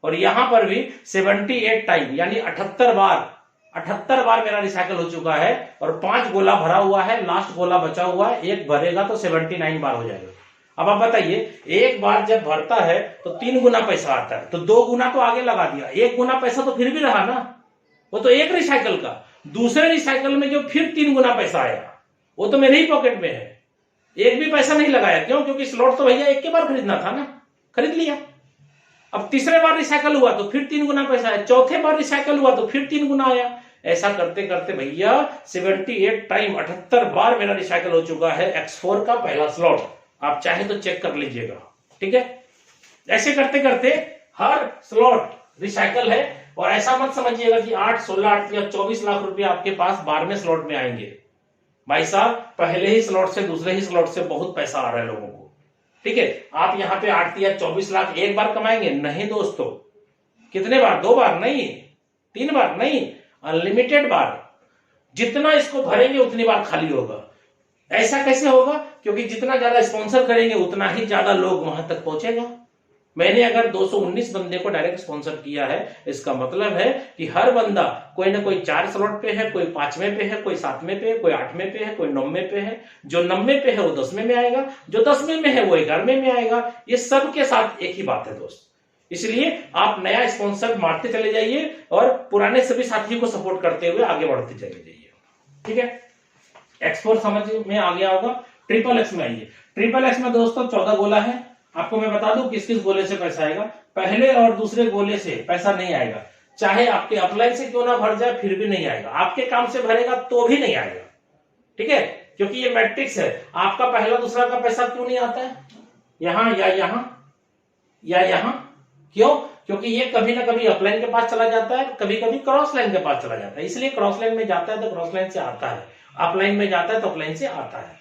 A: और यहां पर भी 78 टाइम यानी 78 बार मेरा रिसाइकल हो चुका है और 5 गोला भरा हुआ है, लास्ट गोला बचा हुआ है, एक भरेगा तो 79 बार हो जाएगा। अब आप बताइए एक बार जब भरता है तो 3 गुना पैसा आता है, तो 2 गुना तो आगे लगा दिया, 1 गुना पैसा तो फिर भी रहा ना, वो तो एक रिसाइकल का। दूसरे रिसाइकल में जो फिर 3 गुना पैसा आया वो तो मेरे ही पॉकेट में है, एक भी पैसा नहीं लगाया। क्यों, क्योंकि स्लॉट तो भैया एक के बार खरीदना था ना, खरीद लिया। अब तीसरे बार रिसाइकल हुआ तो फिर 3 गुना पैसा आया, चौथे बार रिसाइकल हुआ तो फिर 3 गुना आया। ऐसा करते करते भैया 78 टाइम 78 बार मेरा रिसाइकल हो चुका है X4 का पहला स्लॉट। आप चाहे तो चेक कर लीजिएगा, ठीक है। ऐसे करते करते हर स्लॉट रिसाइकल है। और ऐसा मत समझिएगा कि 8 16 8 या 24 लाख रुपए आपके पास 12वें स्लॉट में आएंगे। भाई साहब पहले ही स्लॉट से दूसरे ही स्लॉट से बहुत पैसा आ रहा है लोगों को, ठीक है। आप यहाँ पे 8 या 24 लाख एक बार कमाएंगे नहीं दोस्तों, कितने बार, 2 बार नहीं, 3 बार नहीं, अनलिमिटेड बार। जितना इसको भरेंगे उतनी बार खाली होगा। ऐसा कैसे होगा, क्योंकि जितना ज्यादा स्पॉन्सर करेंगे उतना ही ज्यादा लोग वहां तक पहुंचेगा। मैंने अगर 219 बंदे को डायरेक्ट स्पॉन्सर किया है, इसका मतलब है कि हर बंदा कोई ना कोई 4 स्लॉट पे है, कोई 5वें पे है, कोई 7वें पे है, कोई 8वें पे है, कोई 9वें पे है। जो 9वें पे है वो 10वें में आएगा, जो 10वें में है वो 11वें में आएगा। ये सबके साथ एक ही बात है दोस्त। इसलिए आप नया स्पॉन्सर मारते चले जाइए और पुराने सभी साथियों को सपोर्ट करते हुए आगे बढ़ते चले जाइए, ठीक है। X4 समझ में आ गया होगा। XXX में आइए। XXX में दोस्तों 14 गोला है। आपको मैं बता दूं किस किस गोले से पैसा आएगा। पहले और दूसरे गोले से पैसा नहीं आएगा, चाहे आपके अपलाइन से क्यों ना भर जाए फिर भी नहीं आएगा। आपके काम से भरेगा तो भी नहीं आएगा, ठीक है, क्योंकि ये मैट्रिक्स है। आपका पहला दूसरा का पैसा क्यों नहीं आता है, यहां या यहां या यहां, क्यों, क्योंकि ये कभी ना कभी अपलाइन के पास चला जाता है, कभी कभी क्रॉस लाइन के पास चला जाता है, इसलिए क्रॉस लाइन में जाता है तो क्रॉस लाइन से आता है, अपलाइन में जाता है तो अपलाइन से आता है।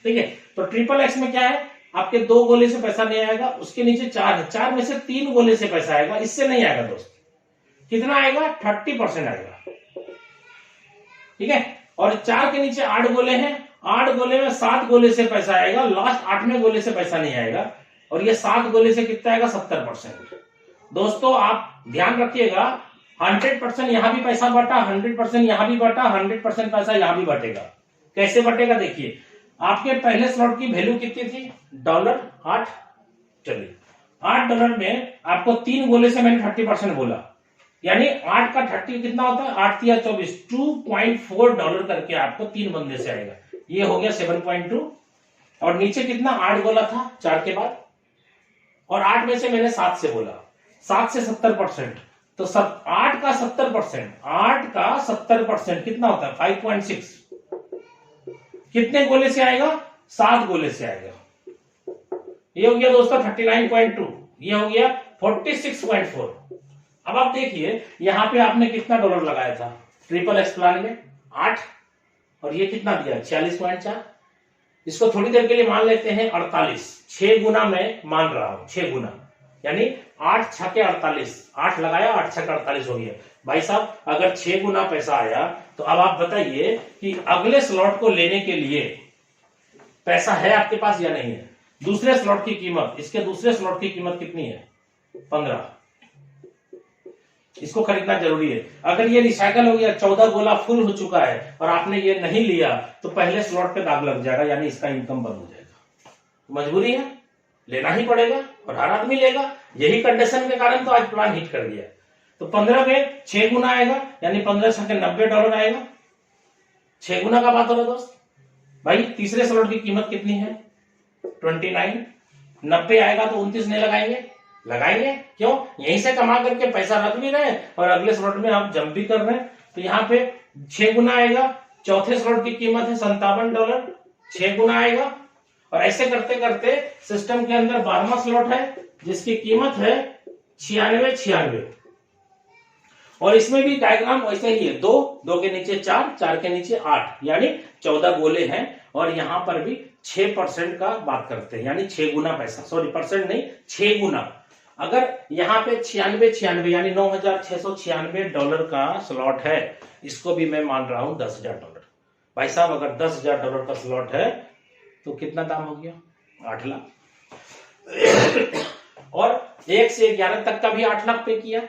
A: ठीक है, तो ट्रिपल एक्स में क्या है, आपके 2 गोले से पैसा नहीं आएगा, उसके नीचे 4 है, 4 में से 3 गोले से पैसा आएगा, इससे नहीं आएगा दोस्त। कितना आएगा, 30% आएगा। ठीक है, और 4 के नीचे 8 गोले हैं, 8 गोले में 7 गोले से पैसा आएगा, लास्ट 8वें गोले से पैसा नहीं आएगा, और ये 7 गोले से कितना आएगा, 70%। दोस्तों आप ध्यान रखिएगा, 100% यहां भी पैसा बटा, 100% यहां भी बटा, 100% पैसा यहां भी बटेगा। कैसे बटेगा देखिए, आपके पहले स्लॉट की वैल्यू कितनी थी, $8। चलिए $8 में आपको 3 गोले से मैंने 30% बोला, यानी 8 का 30 कितना होता है, 8 या 24, $2.4 करके आपको 3 बंदे से आएगा। ये हो गया 7.2, और नीचे कितना 8 गोला था 4 के बाद, और 8 में से मैंने 7 से बोला, 7 से 70%, तो 8 का 70%, 8 का 70% कितना होता है, 5.6। कितने गोले से आएगा, 7 गोले से आएगा। ये हो गया दोस्तों 39.2, ये हो गया 46.4। अब आप देखिए यहां पे आपने कितना डॉलर लगाया था ट्रिपल एक्स प्लान में, 8, और ये कितना दिया 46.4। इसको थोड़ी देर के लिए मान लेते हैं 48, 6 गुना मैं मान रहा हूं, 6 गुना, यानी 8 छके 48, 8 लगाया 8 छके 48 हो गया। भाई साहब अगर 6 गुना पैसा आया तो अब आप बताइए कि अगले स्लॉट को लेने के लिए पैसा है आपके पास या नहीं है। दूसरे स्लॉट की कीमत, इसके दूसरे स्लॉट की कीमत कितनी है, 15। इसको खरीदना जरूरी है। अगर ये रिसाइकल हो गया, 14 गोला फुल हो चुका है और आपने ये नहीं लिया तो पहले स्लॉट पे दाग लग जाएगा, यानी इसका इनकम बंद हो जाएगा। मजबूरी है, लेना ही पड़ेगा और हर आदमी लेगा। यही कंडीशन के कारण तो आज प्लान हिट कर दिया। तो 15 में 6 गुना आएगा, यानी 15 छके $90 आएगा। 6 गुना का बात हो रहा दोस्त। भाई तीसरे स्लॉट की कीमत कितनी है, 29, 90 आएगा तो 29 नहीं लगाएंगे, लगाएंगे क्यों, यहीं से कमा करके पैसा रख भी रहे हैं और अगले स्लॉट में आप जंप भी कर रहे हैं। तो यहाँ पे 6 गुना आएगा। चौथे स्लॉट की कीमत है $57, 6 गुना आएगा। और ऐसे करते करते सिस्टम के अंदर 12वां स्लॉट है जिसकी कीमत है 96, और इसमें भी डायग्राम वैसे ही है, 2, 2 के नीचे 4, 4 के नीचे 8, यानी 14 गोले हैं। और यहां पर भी 6% का बात करते हैं, यानी 6 गुना पैसा, सॉरी परसेंट नहीं, 6 गुना। अगर यहाँ पे 96 यानी $9,696 का स्लॉट है, इसको भी मैं मान रहा हूं $10,000। भाई साहब अगर $10,000 का स्लॉट है तो कितना दाम हो गया, 8 लाख। और 1 से 11 तक का भी 8 लाख पे किया,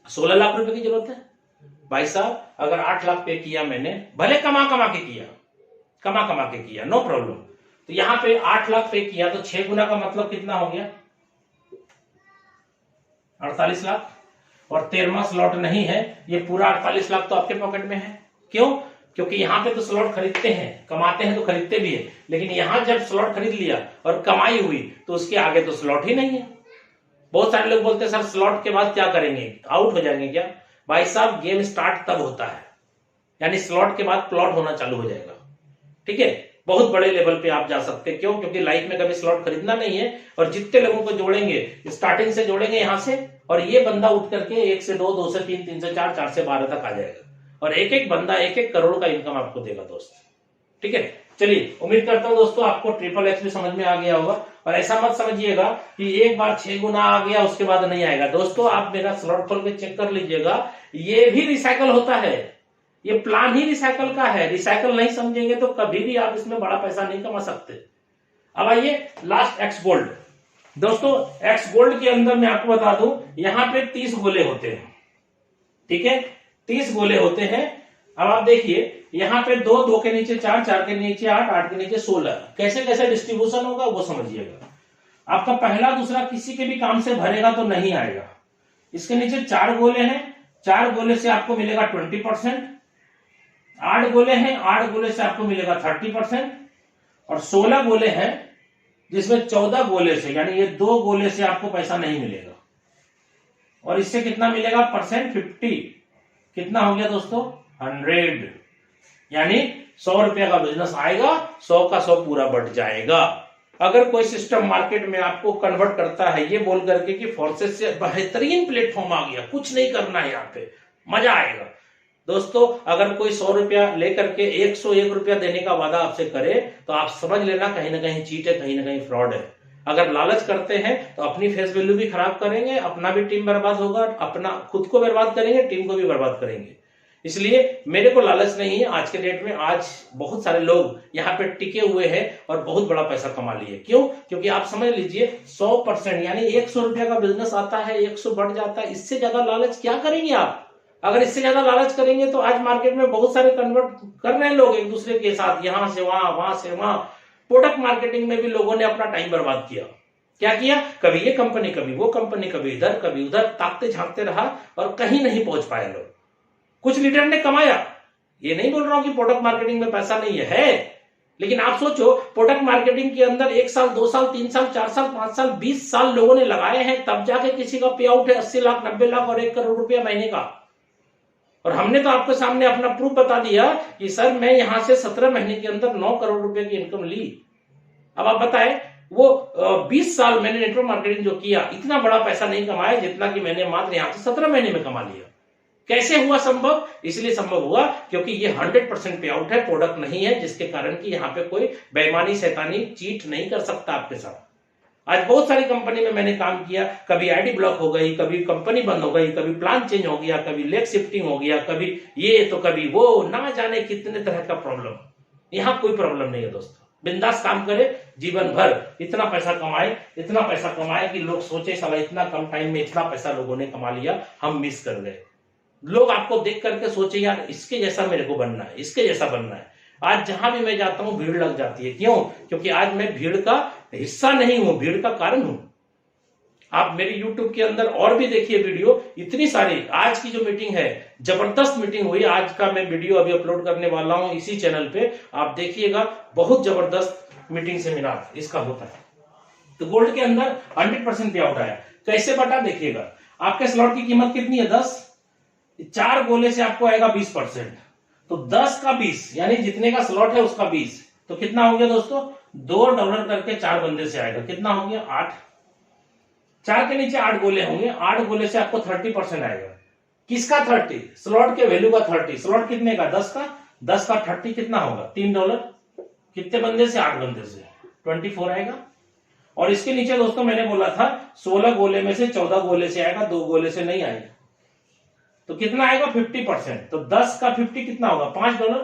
A: 16 लाख रुपए की जरूरत है। भाई साहब अगर 8 लाख पे किया मैंने, भले कमा कमा के किया, नो प्रॉब्लम। तो यहां पे 8 लाख पे किया तो 6 गुना का मतलब कितना हो गया, 48 लाख। और 13वां स्लॉट नहीं है, ये पूरा 48 लाख तो आपके पॉकेट में है। क्यों, क्योंकि यहां पे तो स्लॉट खरीदते हैं, कमाते हैं तो खरीदते भी है, लेकिन यहां जब स्लॉट खरीद लिया और कमाई हुई तो उसके आगे तो स्लॉट ही नहीं है। बहुत सारे लोग बोलते हैं सर स्लॉट के बाद क्या करेंगे, आउट हो जाएंगे क्या। भाई साहब गेम स्टार्ट तब होता है, यानी स्लॉट के बाद प्लॉट होना चालू हो जाएगा। ठीक है, बहुत बड़े लेवल पे आप जा सकते हैं। क्यों, क्योंकि लाइफ में कभी स्लॉट खरीदना नहीं है, और जितने लोगों को जोड़ेंगे स्टार्टिंग से जोड़ेंगे यहां से, और ये बंदा उठ करके 1 से 2, 2 से 3, 3 से 4, 4 से 12 तक आ जाएगा, और एक एक बंदा 1-1 करोड़ का इनकम आपको देगा दोस्त। ठीक है, चलिए उम्मीद करता हूं दोस्तों आपको ट्रिपल एक्स भी समझ में आ गया होगा। और ऐसा मत समझिएगा कि एक बार 6 गुना आ गया उसके बाद नहीं आएगा। दोस्तों आप मेरा स्लॉट खोल के चेक कर लीजिएगा, ये भी रिसाइकल होता है, ये प्लान ही रिसाइकल का है। रिसाइकल नहीं समझेंगे तो कभी भी आप इसमें बड़ा पैसा नहीं कमा सकते। अब आइए लास्ट एक्स गोल्ड। दोस्तों एक्स गोल्ड के अंदर मैं आपको बता दूं, यहां पे 30 गोले होते हैं। ठीक है, 30 गोले होते हैं। अब आप देखिए यहां पे 2, 2 के नीचे 4, 4 के नीचे 8, 8 के नीचे 16, कैसे कैसे डिस्ट्रीब्यूशन होगा वो समझिएगा। आपका पहला दूसरा किसी के भी काम से भरेगा तो नहीं आएगा। इसके नीचे 4 गोले हैं, 4 गोले से आपको मिलेगा 20%, 8 गोले हैं, 8 गोले से आपको मिलेगा 30%, और 16 गोले हैं जिसमें 14 गोले से, यानी ये 2 गोले से आपको पैसा नहीं मिलेगा। और इससे कितना मिलेगा परसेंट, 50। कितना हो गया दोस्तों, 100। यानी 100 रुपया का बिजनेस आएगा, 100 का 100 पूरा बढ़ जाएगा। अगर कोई सिस्टम मार्केट में आपको कन्वर्ट करता है ये बोल करके कि फोर्सेस से बेहतरीन प्लेटफॉर्म आ गया, कुछ नहीं करना है, यहाँ पे मजा आएगा। दोस्तों अगर कोई 100 रुपया लेकर के 101 रुपया देने का वादा आपसे करे तो आप समझ लेना कहीं ना कहीं चीट है, कहीं ना कहीं फ्रॉड है। अगर लालच करते हैं तो अपनी फेस वैल्यू भी खराब करेंगे, अपना भी टीम बर्बाद होगा, अपना खुद को बर्बाद करेंगे, टीम को भी बर्बाद करेंगे। इसलिए मेरे को लालच नहीं है। आज के डेट में आज बहुत सारे लोग यहाँ पे टिके हुए हैं और बहुत बड़ा पैसा कमा लिए। क्यों? क्योंकि आप समझ लीजिए 100% यानी 100 रुपया का बिजनेस आता है, 100 बढ़ जाता है। इससे ज्यादा लालच क्या करेंगे आप? अगर इससे ज्यादा लालच करेंगे तो आज मार्केट में बहुत सारे कन्वर्ट कर रहे हैं लोग एक दूसरे के साथ, यहां से वहां। प्रोडक्ट मार्केटिंग में भी लोगों ने अपना टाइम बर्बाद किया। क्या किया? कभी ये कंपनी, कभी वो कंपनी, कभी इधर कभी उधर, ताकते झांकते रहा और कहीं नहीं पहुंच पाए लोग। कुछ लीडर ने कमाया, ये नहीं बोल रहा हूं कि प्रोडक्ट मार्केटिंग में पैसा नहीं है, लेकिन आप सोचो प्रोडक्ट मार्केटिंग के अंदर 1 साल 2 साल 3 साल 4 साल 5 साल 20 साल लोगों ने लगाए हैं, तब जाके किसी का पे आउट है 80 लाख 90 लाख और 1 करोड़ रुपया महीने का। और हमने तो आपके सामने अपना प्रूफ बता दिया कि सर मैं यहां से 17 महीने के अंदर 9 करोड़ रुपए की इनकम ली। अब आप बताएं वो 20 साल मैंने नेटवर्क मार्केटिंग जो किया, इतना बड़ा पैसा नहीं कमाया जितना कि मैंने मात्र यहां से 17 महीने में कमा लिया। कैसे हुआ संभव? इसलिए संभव हुआ क्योंकि ये 100% पे आउट है, प्रोडक्ट नहीं है, जिसके कारण कि यहाँ पे कोई बेईमानी शैतानी चीट नहीं कर सकता आपके साथ। आज बहुत सारी कंपनी में मैंने काम किया, कभी आईडी ब्लॉक हो गई, कभी कंपनी बंद हो गई, कभी प्लान चेंज हो गया, कभी लेग शिफ्टिंग हो गया, कभी ये तो कभी वो, ना जाने कितने तरह का प्रॉब्लम। यहाँ कोई प्रॉब्लम नहीं है दोस्तों, बिंदास काम करे, जीवन भर इतना पैसा कमाए कि लोग सोचे साला इतना कम टाइम में इतना पैसा लोगों ने कमा लिया, हम मिस कर गए। लोग आपको देख करके सोचे यार इसके जैसा मेरे को बनना है, इसके जैसा बनना है। आज जहां भी मैं जाता हूं भीड़ लग जाती है। क्यों? क्योंकि आज मैं भीड़ का हिस्सा नहीं हूं, भीड़ का कारण हूं। आप मेरी YouTube के अंदर और भी देखिए वीडियो, इतनी सारी। आज की जो मीटिंग है जबरदस्त मीटिंग हुई, आज का मैं वीडियो अभी अपलोड करने वाला हूं इसी चैनल पे, आप देखिएगा। बहुत जबरदस्त मीटिंग सेमिनार इसका होता है। तो गोल्ड के अंदर 100% पे आउट आया। कैसे बटा? देखिएगा, आपके स्लॉट की कीमत कितनी है? 10। 4 गोले से आपको आएगा 20%, तो 10 का 20 यानी जितने का स्लॉट है उसका 20, तो कितना हो गया दोस्तों? $2 करके 4 बंदे से आएगा। कितना हो गया? 8। 4 के नीचे 8 गोले होंगे, 8 गोले से आपको 30% आएगा। किसका 30? स्लॉट के वैल्यू का 30। स्लॉट कितने का? 10 का। 10 का 30 कितना होगा? $3। कितने बंदे से? 8 बंदे से 24 आएगा। और इसके नीचे दोस्तों मैंने बोला था 16 गोले में से 14 गोले से आएगा, 2 गोले से नहीं आएगा। तो कितना आएगा? 50%। तो 10 का 50 कितना होगा? $5।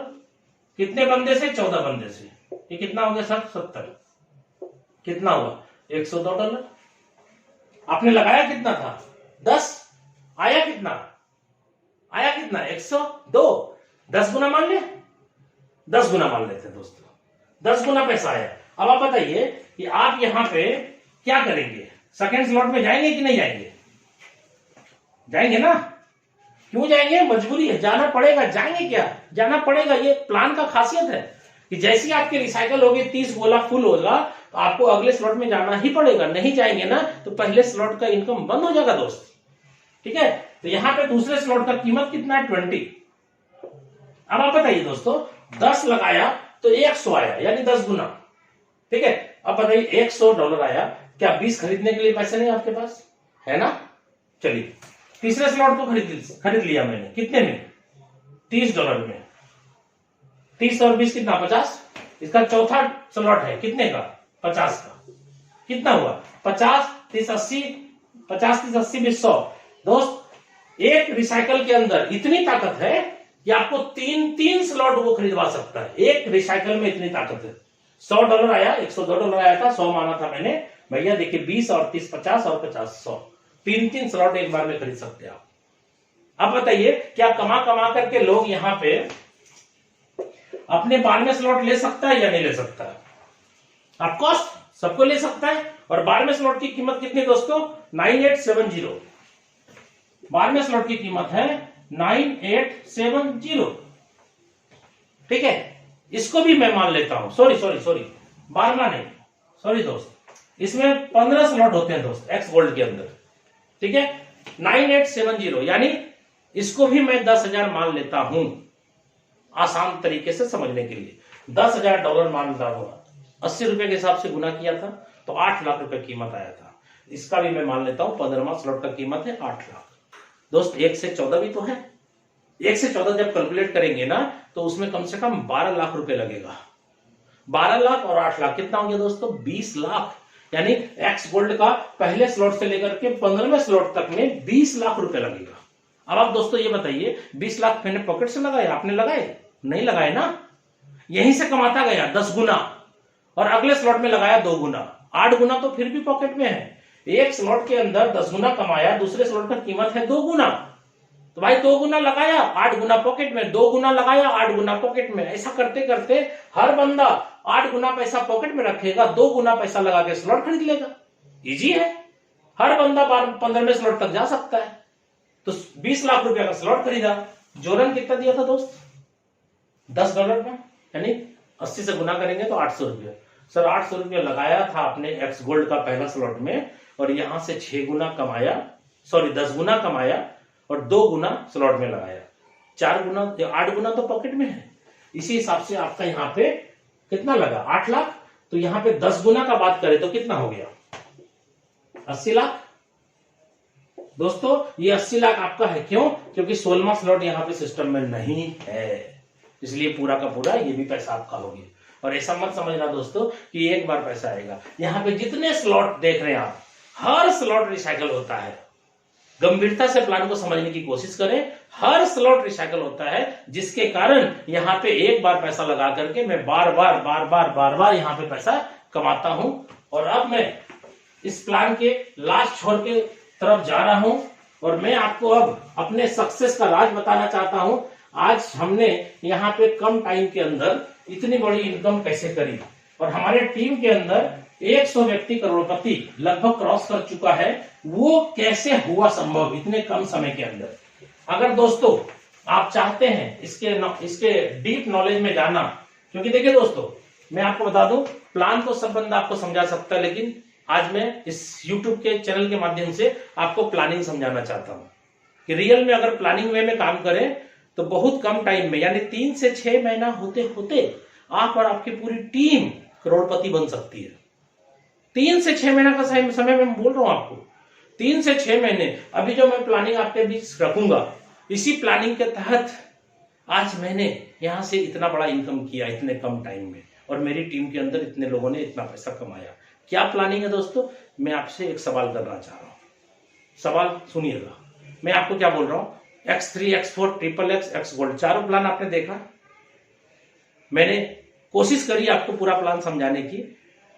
A: कितने बंदे से? 14 बंदे से। ये कितना हो गया सर? 70। कितना हुआ? $102। आपने लगाया कितना था? 10। आया कितना? 102। 10 गुना मान ले, 10 गुना मान लेते हैं दोस्तों, 10 गुना पैसा आया। अब आप बताइए कि आप यहां पे क्या करेंगे? सेकेंड स्लॉट में जाएंगे कि नहीं जाएंगे? जाएंगे ना? क्यों जाएंगे? मजबूरी है, जाना पड़ेगा। जाएंगे क्या? जाना पड़ेगा। ये प्लान का खासियत है कि जैसे ही आपके रिसाइकल होगी, 30 गोला फुल होगा, तो आपको अगले स्लॉट में जाना ही पड़ेगा। नहीं जाएंगे ना तो पहले स्लॉट का इनकम बंद हो जाएगा दोस्त। ठीक है, तो यहां पे दूसरे स्लॉट का कीमत कितना है? 20। अब आप बताइए दोस्तों, 10 लगाया तो 100 आया, यानी 10 गुना। ठीक है, अब बताइए $100 आया, क्या 20 खरीदने के लिए पैसे नहीं आपके पास? है ना? चलिए, तीसरे स्लॉट को खरीद लिया मैंने। कितने में? $30 में। 30 और 20 कितना? 50। इसका चौथा स्लॉट है कितने का? 50 का। कितना हुआ? 50 30 80, 50 30 80 20 100। दोस्त, एक रिसाइकल के अंदर इतनी ताकत है कि आपको 3 स्लॉट वो खरीदवा सकता है। एक रिसाइकल में इतनी ताकत है। $100 आया, $102 आया था, 100 माना था मैंने। भैया देखिए, 20 और 30 50 और 50 100, 3 स्लॉट एक बार में खरीद सकते हैं आप। अब बताइए, क्या कमा करके लोग यहां पे अपने 12वें स्लॉट ले सकता है या नहीं ले सकता है? ऑफकोर्स सबको ले सकता है। और 12वें स्लॉट की कीमत कितनी दोस्तों? 9870। 12वें स्लॉट की कीमत है 9870। ठीक है, इसको भी मैं मान लेता हूं। सॉरी 12वां नहीं, सॉरी दोस्त, इसमें 15 स्लॉट होते हैं दोस्त एक्स गोल्ड के अंदर। ठीक है, 9870 यानी इसको भी मैं 10,000 मान लेता हूं, आसान तरीके से समझने के लिए $10,000 मान लेता हूं। 80 रुपए के हिसाब से गुना किया था तो 8 लाख रुपए कीमत आया था। इसका भी मैं मान लेता हूं 15वां स्लॉट का कीमत है 8 लाख। दोस्त 1 से 14 भी तो है, 1 से 14 जब कैलकुलेट करेंगे ना तो उसमें कम से कम 12 लाख रुपए लगेगा। 12 लाख और 8 लाख कितना हो गया दोस्तों? 20 लाख। यानी एक्स गोल्ड का पहले स्लॉट से लेकर के 15वें स्लॉट तक में 20 लाख रुपए लगेगा। अब आप दोस्तों ये बताइए 20 लाख मैंने पॉकेट से लगाए, आपने लगाए? नहीं लगाए ना, यहीं से कमाता गया 10 गुना और अगले स्लॉट में लगाया 2 गुना, 8 गुना तो फिर भी पॉकेट में है। एक स्लॉट के अंदर 10 गुना कमाया, दूसरे स्लॉट का कीमत है 2 गुना, तो भाई 2 गुना लगाया 8 गुना पॉकेट में, 2 गुना लगाया 8 गुना पॉकेट में। ऐसा करते करते हर बंदा 8 गुना पैसा पॉकेट में रखेगा, 2 गुना पैसा लगा के स्लॉट खरीद लेगा। इजी है, हर बंदा 15वें स्लॉट तक जा सकता है। तो 20 लाख रुपया का स्लॉट खरीदा। जोरन कितना दिया था दोस्त? $10 में, यानी 80 से गुना करेंगे तो 800 रुपया। सर 800 रुपया लगाया था आपने एक्स गोल्ड का पहला स्लॉट में और यहां से 6 गुना कमाया, सॉरी 10 गुना कमाया और 2 गुना स्लॉट में लगाया, 4 गुना, 8 गुना तो पॉकेट में है। इसी हिसाब से आपका यहाँ पे कितना लगा? 8 लाख। तो यहाँ पे 10 गुना का बात करें तो कितना हो गया? 80 लाख। दोस्तों ये 80 लाख आपका है, क्यों? क्योंकि 16वां स्लॉट यहाँ पे सिस्टम में नहीं है, इसलिए पूरा का पूरा ये भी पैसा आपका हो गया। और ऐसा मत समझना दोस्तों कि एक बार पैसा आएगा। यहाँ पे जितने स्लॉट देख रहे हैं आप, हर स्लॉट रिसाइकल होता है। गंभीरता से प्लान को समझने की कोशिश करें, हर स्लॉट रिसाइकल होता है, जिसके कारण यहाँ पे एक बार पैसा लगा करके मैं बार बार यहाँ पे पैसा कमाता हूं। और अब मैं इस प्लान के लास्ट छोर के तरफ जा रहा हूं और मैं आपको अब अपने सक्सेस का राज बताना चाहता हूं। आज हमने यहाँ पे कम टाइम के अंदर इतनी बड़ी इनकम कैसे करी और हमारे टीम के अंदर 100 व्यक्ति करोड़पति लगभग क्रॉस कर चुका है, वो कैसे हुआ संभव इतने कम समय के अंदर। अगर दोस्तों आप चाहते हैं इसके डीप नॉलेज में जाना, क्योंकि देखिए दोस्तों मैं आपको बता दूं, प्लान तो सब बंदा आपको समझा सकता है, लेकिन आज मैं इस YouTube के चैनल के माध्यम से आपको प्लानिंग समझाना चाहता हूं कि रियल में अगर प्लानिंग वे में काम करें तो बहुत कम टाइम में, यानी 3 से 6 महीना होते होते आप और आपकी पूरी टीम करोड़पति बन सकती है। 3 से 6 महीना का समय मैं बोल रहा हूं आपको, 3 से 6 महीने। अभी जो मैं प्लानिंग आपके बीच रखूंगा, इसी प्लानिंग के तहत आज मैंने यहां से इतना बड़ा इनकम किया इतने कम टाइम में, और मेरी टीम के अंदर इतने लोगों ने इतना पैसा कमाया। क्या प्लानिंग है दोस्तों? मैं आपसे एक सवाल करना चाह रहा हूं, सवाल सुनिएगा। मैं आपको क्या बोल रहा हूं, X3, X4, XXX, X gold, चारों प्लान आपने देखा। मैंने कोशिश करी आपको पूरा प्लान समझाने की,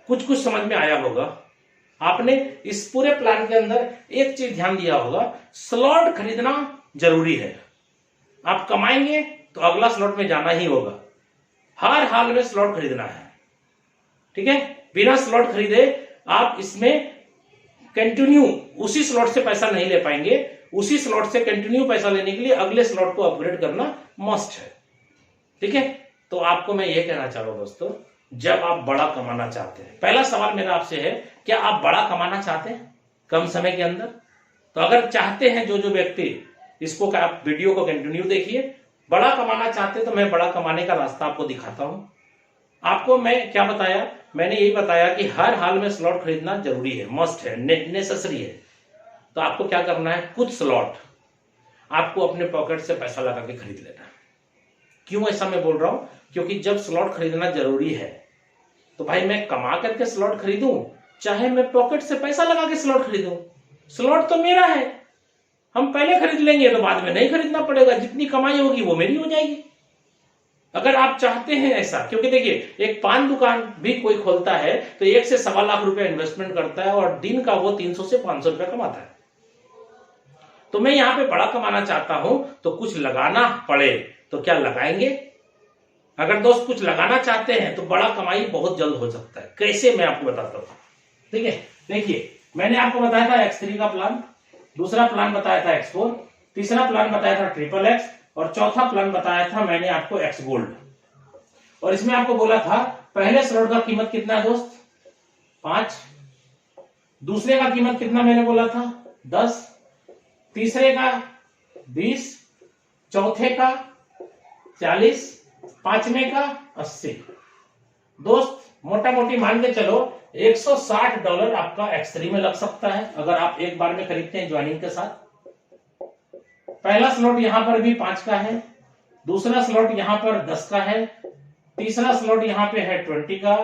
A: कुछ समझ में आया होगा। आपने इस पूरे प्लान के अंदर एक चीज ध्यान दिया होगा, स्लॉट खरीदना जरूरी है। आप कमाएंगे तो अगला स्लॉट में जाना ही होगा, हर हाल में स्लॉट खरीदना है, ठीक है। बिना स्लॉट खरीदे आप इसमें कंटिन्यू उसी स्लॉट से पैसा नहीं ले पाएंगे। उसी स्लॉट से कंटिन्यू पैसा लेने के लिए अगले स्लॉट को अपग्रेड करना मस्ट है, ठीक है। तो आपको मैं ये कहना चाह रहा हूं दोस्तों, जब आप बड़ा कमाना चाहते हैं, पहला सवाल मेरा आपसे है, क्या आप बड़ा कमाना चाहते हैं कम समय के अंदर? तो अगर चाहते हैं जो व्यक्ति, इसको आप वीडियो को कंटिन्यू देखिए। बड़ा कमाना चाहते हैं तो मैं बड़ा कमाने का रास्ता आपको दिखाता हूं। आपको मैं क्या बताया? मैंने यही बताया कि हर हाल में स्लॉट खरीदना जरूरी है, मस्ट है, नेसेसरी है। तो आपको क्या करना है, कुछ स्लॉट आपको अपने पॉकेट से पैसा लगा के खरीद लेना है। क्यों ऐसा मैं बोल रहा हूं? क्योंकि जब स्लॉट खरीदना जरूरी है तो भाई मैं कमा करके स्लॉट खरीदूं, चाहे मैं पॉकेट से पैसा लगा के स्लॉट खरीदूं, स्लॉट तो मेरा है। हम पहले खरीद लेंगे तो बाद में नहीं खरीदना पड़ेगा, जितनी कमाई होगी वो मेरी हो जाएगी। अगर आप चाहते हैं ऐसा, क्योंकि देखिए एक पान दुकान भी कोई खोलता है तो 1 से 1.25 लाख रुपया इन्वेस्टमेंट करता है और दिन का वो 300 से 500 रुपया कमाता है। तो मैं यहां पे बड़ा कमाना चाहता हूं तो कुछ लगाना पड़े तो क्या लगाएंगे? अगर दोस्त कुछ लगाना चाहते हैं तो बड़ा कमाई बहुत जल्द हो सकता है। कैसे, मैं आपको बताता हूं, ठीक है। देखिए मैंने आपको बताया था X3 का प्लान, दूसरा प्लान बताया था X4, तीसरा प्लान बताया था XXX और चौथा प्लान बताया था मैंने आपको X गोल्ड। और इसमें आपको बोला था पहले स्लॉट का कीमत कितना है दोस्त? 5, दूसरे का कीमत कितना मैंने बोला था? 10, तीसरे का 20, चौथे का 40, पांचवें का 80। दोस्त मोटा मोटी मान के चलो $160 आपका X3 में लग सकता है अगर आप एक बार में खरीदते हैं ज्वाइनिंग के साथ। पहला स्लॉट यहां पर भी 5 का है, दूसरा स्लॉट यहां पर 10 का है, तीसरा स्लॉट यहां पे है 20 का,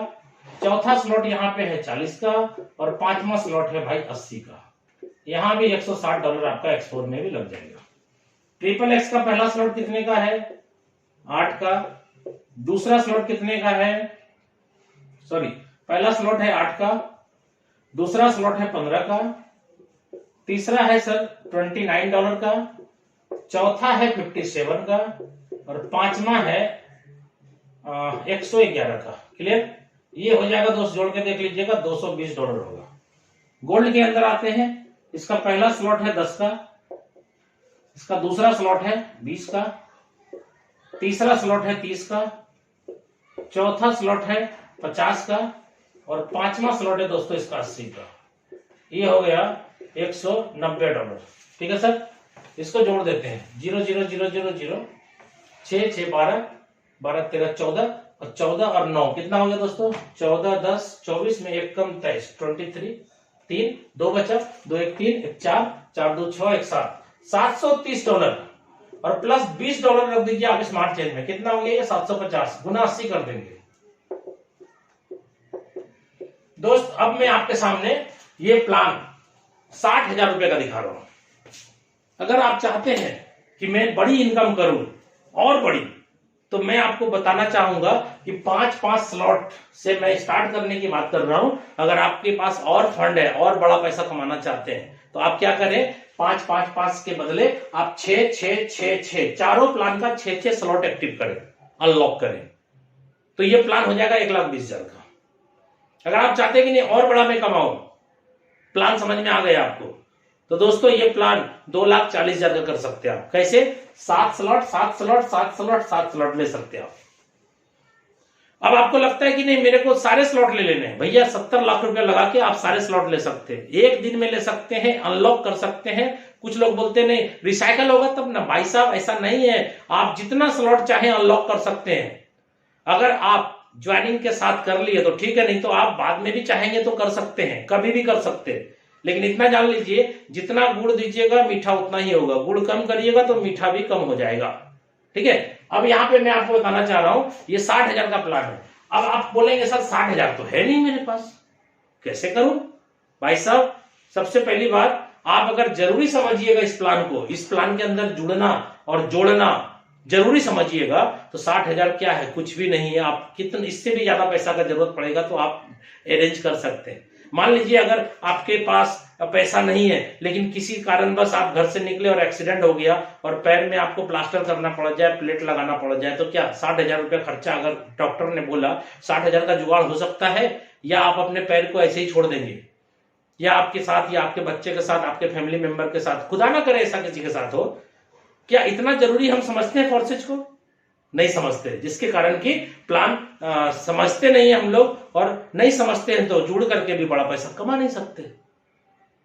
A: चौथा स्लॉट यहां पे है 40 का और पांचवा स्लॉट है भाई 80 का। यहां भी $160 आपका X4 में भी लग जाएगा। ट्रिपल एक्स का पहला स्लॉट कितने का है? 8 का। दूसरा स्लॉट कितने का है? पहला स्लॉट है 8 का, दूसरा स्लॉट है 15 का, तीसरा है सर $29 का, चौथा है 57 का और पांचवा है 111 का। क्लियर? ये हो जाएगा दोस्त, जोड़ के देख लीजिएगा $220 होगा। गोल्ड के अंदर आते हैं, इसका पहला स्लॉट है 10 का, इसका दूसरा स्लॉट है 20 का, तीसरा स्लॉट है 30 का, चौथा स्लॉट है 50 का और पांचवा स्लॉट है दोस्तों इसका 80 का। ये हो गया $190। ठीक है सर, इसको जोड़ देते हैं। 0 0 0 0 0 6 6 12 12 13 14 और 14 और 9 कितना हो गया दोस्तों? 14 10 24 में 1 कम 23 23 3 2 बचा 2 1 3 1 4 4 2 6 1 7 $730 और प्लस $20 रख दीजिए आप स्मार्ट चेंज में। कितना हो गया ये? 750 गुना 80 कर देंगे। दोस्त अब मैं आपके सामने ये प्लान 60,000 रुपए का दिखा रहा हूं। अगर आप चाहते हैं कि मैं बड़ी इनकम करूं और बड़ी, तो मैं आपको बताना चाहूंगा कि 5-5 स्लॉट से मैं स्टार्ट करने की बात कर रहा हूं। अगर आपके पास और फंड है और बड़ा पैसा कमाना चाहते हैं तो आप क्या करें, 5-5-5 के बदले आप 6-6-6-6 चारों प्लान का 6-6 स्लॉट एक्टिव करें, अनलॉक करें, तो ये प्लान हो जाएगा 1,20,000 का। अगर आप चाहते हैं कि नहीं और बड़ा मैं कमाऊं, प्लान समझ में आ गया आपको, तो दोस्तों ये प्लान 2,40,000 का कर सकते हैं आप। कैसे? 7 स्लॉट 7 स्लॉट 7 स्लॉट 7 स्लॉट ले सकते हैं आप। अब आपको लगता है कि नहीं मेरे को सारे स्लॉट ले लेने हैं, भैया 70 लाख रुपया लगा के आप सारे स्लॉट ले सकते हैं, एक दिन में ले सकते हैं, अनलॉक कर सकते हैं। कुछ लोग बोलते नहीं रिसाइकल होगा तब ना, भाई साहब ऐसा नहीं है, आप जितना स्लॉट चाहे अनलॉक कर सकते हैं। अगर आप ज्वाइनिंग के साथ कर लिए तो ठीक है, नहीं तो आप बाद में भी चाहेंगे तो कर सकते हैं, कभी भी कर सकते हैं। लेकिन इतना जान लीजिए, जितना गुड़ दीजिएगा मीठा उतना ही होगा, गुड़ कम करिएगा तो मीठा भी कम हो जाएगा। ठीक है, अब यहाँ पे मैं आपको बताना चाह रहा हूं ये 60,000 का प्लान है। अब आप बोलेंगे सर 60,000 तो है नहीं मेरे पास, कैसे करूं? भाई साहब सबसे पहली बात, आप अगर जरूरी समझिएगा इस प्लान को, इस प्लान के अंदर जुड़ना और जोड़ना जरूरी समझिएगा, तो 60,000 क्या है, कुछ भी नहीं है। आप कितना इससे भी ज्यादा पैसा का जरूरत पड़ेगा तो आप अरेंज कर सकते हैं। मान लीजिए अगर आपके पास पैसा नहीं है, लेकिन किसी कारणवश आप घर से निकले और एक्सीडेंट हो गया और पैर में आपको प्लास्टर करना पड़ जाए, प्लेट लगाना पड़ जाए, तो क्या 60,000 रुपया खर्चा, अगर डॉक्टर ने बोला 60,000 का जुगाड़ हो सकता है, या आप अपने पैर को ऐसे ही छोड़ देंगे, या आपके साथ या आपके बच्चे के साथ, आपके फैमिली मेंबर के साथ, खुदा ना करे ऐसा किसी के साथ हो, क्या इतना जरूरी हम समझते हैं फोर्सेज को? नहीं समझते, जिसके कारण कि प्लान समझते नहीं है हम लोग, और नहीं समझते हैं तो जुड़ करके भी बड़ा पैसा कमा नहीं सकते।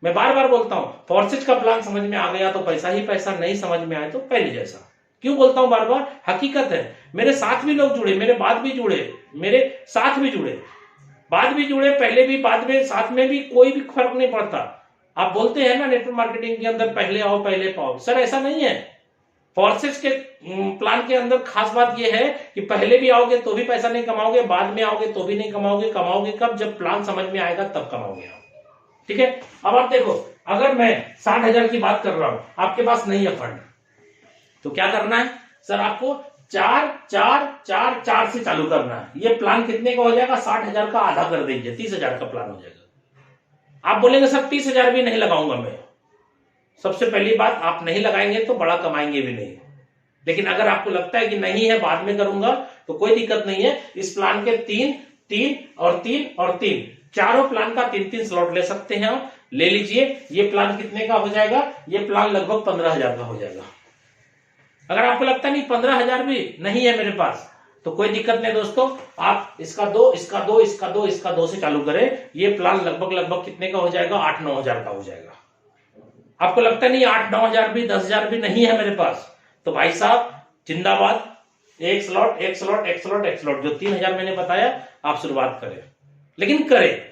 A: मैं बार बार बोलता हूं, फोर्सेज का प्लान समझ में आ गया तो पैसा ही पैसा, नहीं समझ में आए तो पहले जैसा। क्यों बोलता हूं बार बार? हकीकत है, मेरे साथ भी लोग जुड़े, मेरे बाद भी जुड़े, मेरे साथ भी जुड़े, बाद भी जुड़े, पहले भी, बाद में, साथ में भी, कोई भी फर्क नहीं पड़ता। आप बोलते हैं ना नेटवर्क मार्केटिंग के अंदर पहले आओ पहले पाओ, सर ऐसा नहीं है। फोर्सेज के प्लान के अंदर खास बात यह है कि पहले भी आओगे तो भी पैसा नहीं कमाओगे, बाद में आओगे तो भी नहीं कमाओगे। कमाओगे कब? जब प्लान समझ में आएगा तब कमाओगे आप। ठीक है, अब आप देखो, अगर मैं 60,000 की बात कर रहा हूं, आपके पास नहीं है फंड, तो क्या करना है सर? आपको 4-4-4-4 से चालू करना है। ये प्लान कितने का हो जाएगा? 60,000 का आधा कर दीजिए, 30,000 का प्लान हो जाएगा। आप बोलेंगे सर 30,000 भी नहीं लगाऊंगा मैं। सबसे पहली बात, आप नहीं लगाएंगे तो बड़ा कमाएंगे भी नहीं। लेकिन अगर आपको लगता है कि नहीं है बाद में करूंगा, तो कोई दिक्कत नहीं है। इस प्लान के 3, 3 और 3 और 3 चारों प्लान का 3-3 स्लॉट ले सकते हैं आप, ले लीजिए। ये प्लान कितने का हो जाएगा? ये प्लान लगभग 15,000 का हो जाएगा। अगर आपको लगता नहीं 15,000 भी नहीं है मेरे पास, तो कोई दिक्कत नहीं दोस्तों, आप इसका 2, इसका 2, इसका 2, इसका 2 से चालू करें। ये प्लान लगभग कितने का हो जाएगा? 8-9 का हो जाएगा। आपको लगता नहीं 8-9 हजार भी, 10,000 भी नहीं है मेरे पास, तो भाई साहब जिंदाबाद, एक स्लॉट एक स्लॉट एक स्लॉट एक स्लॉट, जो 3000 मैंने बताया आप शुरुआत करें, लेकिन करें।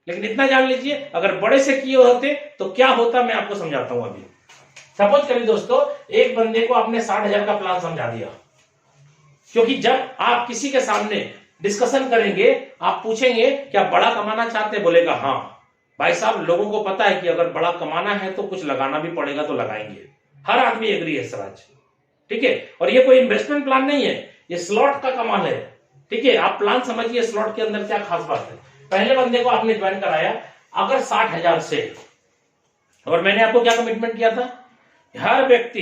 A: लेकिन इतना जान लीजिए, अगर बड़े से किए होते तो क्या होता मैं आपको समझाता हूं। अभी सपोज करिए दोस्तों, एक बंदे को आपने 60,000 का प्लान समझा दिया, क्योंकि जब आप किसी के सामने डिस्कशन करेंगे, आप पूछेंगे क्या बड़ा कमाना चाहते, बोलेगा हाँ भाई साहब, लोगों को पता है कि अगर बड़ा कमाना है तो कुछ लगाना भी पड़ेगा, तो लगाएंगे। हर आदमी एग्री है सर आज, ठीक है। और ये कोई इन्वेस्टमेंट प्लान नहीं है, ये स्लॉट का कमाल है, ठीक है। आप प्लान समझिए स्लॉट के अंदर क्या खास बात है। पहले बंदे को आपने ज्वाइन कराया अगर 60,000 से, और मैंने आपको क्या कमिटमेंट किया था, हर व्यक्ति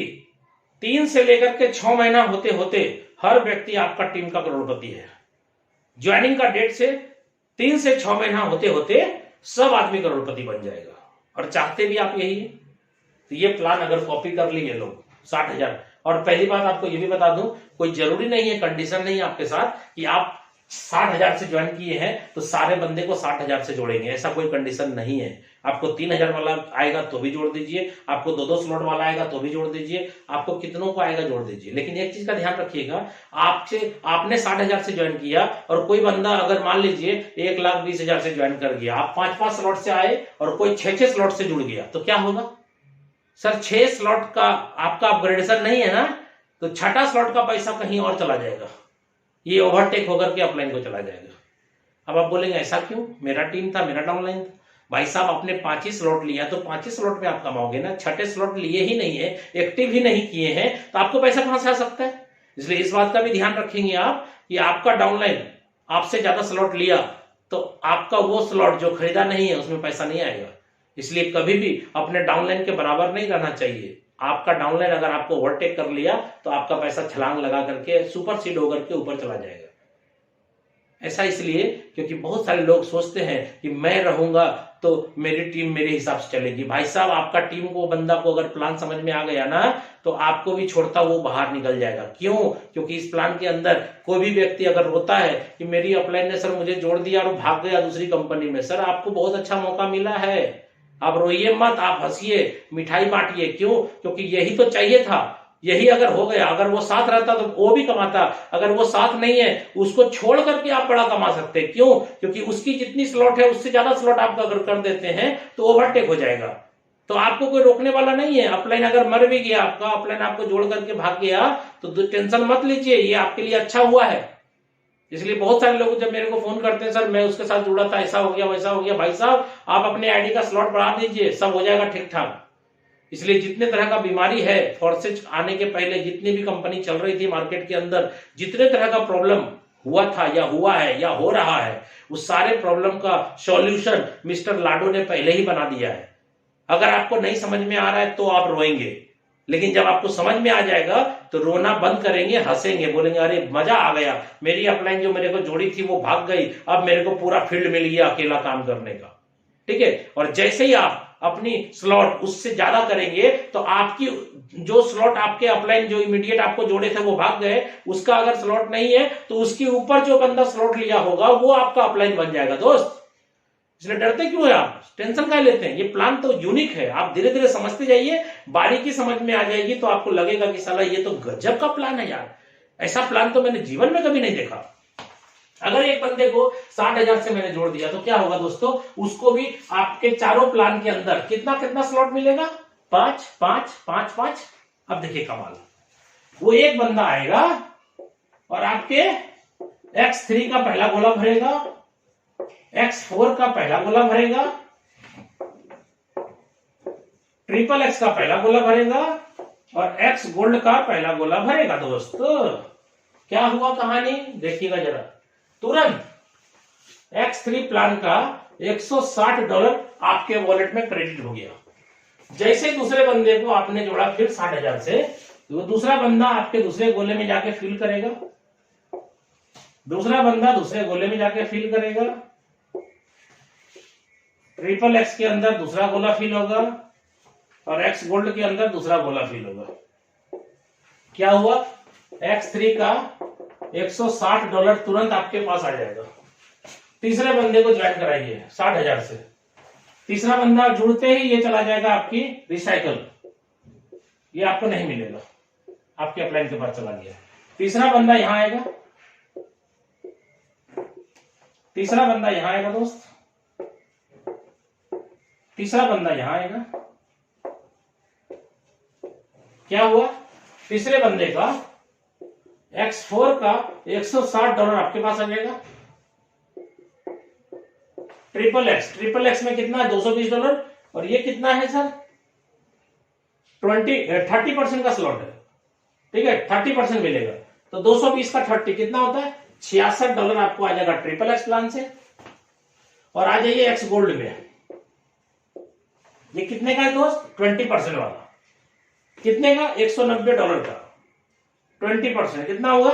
A: 3 से लेकर के 6 महीना होते होते हर व्यक्ति आपका टीम का करोड़पति है। ज्वाइनिंग का डेट से 3 से 6 महीना होते होते सब आदमी करोड़पति बन जाएगा, और चाहते भी आप यही है। तो ये प्लान अगर कॉपी कर लिए लोग 60,000, और पहली बात आपको ये भी बता दूं, कोई जरूरी नहीं है, कंडीशन नहीं है आपके साथ कि आप 60,000 से ज्वाइन किए हैं तो सारे बंदे को 60,000 से जोड़ेंगे, ऐसा कोई कंडीशन नहीं है। आपको 3,000 वाला आएगा तो भी जोड़ दीजिए, आपको 2-2 स्लॉट वाला आएगा तो भी जोड़ दीजिए, आपको कितनों को आएगा जोड़ दीजिए। लेकिन एक चीज का ध्यान रखिएगा, आपने 60,000 से ज्वाइन किया और कोई बंदा अगर मान लीजिए 1,20,000 से ज्वाइन कर गया, आप 5-5 स्लॉट से आए और कोई 6-6 स्लॉट से जुड़ गया, तो क्या होगा सर? 6 स्लॉट का आपका अपग्रेडेशन नहीं है ना, तो छठा स्लॉट का पैसा कहीं और चला जाएगा, ये ओवरटेक होकर के अपलाइन को चला जाएगा। अब आप बोलेंगे ऐसा क्यों, मेरा टीम था, मेरा डाउनलाइन था। भाई साहब, आपने 5 ही स्लॉट लिया तो 5 ही स्लॉट में आप कमाओगे ना, छठे स्लॉट लिए ही नहीं है, एक्टिव ही नहीं किए हैं, तो आपको पैसा कहां से आ सकता है? इसलिए इस बात का भी ध्यान रखेंगे आप कि आपका डाउनलाइन आपसे ज्यादा स्लॉट लिया तो आपका वो स्लॉट जो खरीदा नहीं है उसमें पैसा नहीं आएगा। इसलिए कभी भी अपने डाउनलाइन के बराबर नहीं रहना चाहिए। आपका डाउनलाइन अगर आपको ओवरटेक कर लिया तो आपका पैसा छलांग लगा करके सुपर सीड होकर के ऊपर चला जाएगा। ऐसा इसलिए क्योंकि बहुत सारे लोग सोचते हैं कि मैं रहूंगा तो मेरी टीम मेरे हिसाब से चलेगी। भाई साहब, आपका टीम को बंदा को अगर प्लान समझ में आ गया ना तो आपको भी छोड़ता वो बाहर निकल जाएगा। क्यों? क्योंकि इस प्लान के अंदर कोई भी व्यक्ति अगर रोता है कि मेरी अपलाइन ने सर मुझे जोड़ दिया और भाग गया दूसरी कंपनी में, सर आपको बहुत अच्छा मौका मिला है, आप रोइए मत, आप हंसिए, मिठाई बांटिए। क्यों? क्योंकि यही तो चाहिए था। यही अगर हो गया, अगर वो साथ रहता तो वो भी कमाता, अगर वो साथ नहीं है उसको छोड़ करके आप बड़ा कमा सकते हैं। क्यों? क्योंकि उसकी जितनी स्लॉट है उससे ज्यादा स्लॉट आप अगर कर देते हैं तो ओवरटेक हो जाएगा, तो आपको कोई रोकने वाला नहीं है। अपलाइन अगर मर भी गया, आपका अपलाइन आपको जोड़ करके भाग गया तो टेंशन मत लीजिए, ये आपके लिए अच्छा हुआ है। इसलिए बहुत सारे लोग जब मेरे को फोन करते हैं, सर मैं उसके साथ जुड़ा था, ऐसा हो गया वैसा हो गया। भाई साहब, आप अपने आईडी का स्लॉट बढ़ा दीजिए, सब हो जाएगा ठीक ठाक। इसलिए जितने तरह का बीमारी है, फोर्सेज आने के पहले जितनी भी कंपनी चल रही थी मार्केट के अंदर, जितने तरह का प्रॉब्लम हुआ था या हुआ है या हो रहा है, उस सारे प्रॉब्लम का सॉल्यूशन मिस्टर लाडो ने पहले ही बना दिया है। अगर आपको नहीं समझ में आ रहा है तो आप रोएंगे, लेकिन जब आपको समझ में आ जाएगा तो रोना बंद करेंगे, हंसेंगे, बोलेंगे अरे मजा आ गया, मेरी अपलाइन जो मेरे को जोड़ी थी वो भाग गई, अब मेरे को पूरा फील्ड मिल गया अकेला काम करने का। ठीक है। और जैसे ही आप अपनी स्लॉट उससे ज्यादा करेंगे तो आपकी जो स्लॉट आपके अपलाइन जो इमीडिएट आपको जोड़े थे वो भाग गए, उसका अगर स्लॉट नहीं है तो उसके ऊपर जो बंदा स्लॉट लिया होगा वो आपका अपलाइन बन जाएगा दोस्त। इसलिए डरते क्यों है आप, टेंशन क्या लेते हैं? ये प्लान तो यूनिक है, आप धीरे धीरे समझते जाइए, बारीकी समझ में आ जाएगी तो आपको लगेगा कि साला ये तो गजब का प्लान है यार, ऐसा प्लान तो मैंने जीवन में कभी नहीं देखा। अगर एक बंदे को 60,000 से मैंने जोड़ दिया तो क्या होगा दोस्तों, उसको भी आपके चारों प्लान के अंदर कितना कितना स्लॉट मिलेगा? 5 5 5 5। अब देखिए कमाल, वो एक बंदा आएगा और आपके X3 का पहला गोला भरेगा, X4 का पहला गोला भरेगा, XXX का पहला गोला भरेगा और X गोल्ड का पहला गोला भरेगा। दोस्तों क्या हुआ कहानी देखिएगा जरा। तुरंत X3 प्लान का $160 आपके वॉलेट में क्रेडिट हो गया। जैसे दूसरे बंदे को आपने जोड़ा फिर 60,000 से, तो दूसरा बंदा आपके दूसरे गोले में जाके फिल करेगा, दूसरा बंदा दूसरे गोले में जाके फिल करेगा, XXX के अंदर दूसरा गोला फिल होगा और X गोल्ड के अंदर दूसरा गोला फिल होगा। क्या हुआ? X3 का $160 तुरंत आपके पास आ जाएगा। तीसरे बंदे को ज्वाइन कराइए 60,000 से, तीसरा बंदा जुड़ते ही ये चला जाएगा आपकी रिसाइकल, ये आपको नहीं मिलेगा, आपके अपलाइन के पास चला गया। तीसरा बंदा यहां आएगा, तीसरा बंदा यहां आएगा दोस्त, तीसरा बंदा यहां आएगा। क्या हुआ, तीसरे बंदे का X4 का $160 आपके पास आ जाएगा। ट्रिपल एक्स में कितना है, $220, और ये कितना है सर, 30% का स्लॉट है, ठीक है, 30% मिलेगा, तो 220 का 30 कितना होता है, $66 आपको आ जाएगा ट्रिपल एक्स प्लान से। और आ जाइए एक्स गोल्ड में, ये कितने का है दोस्त, 20% वाला, कितने का, $190 का, 20% कितना हुआ,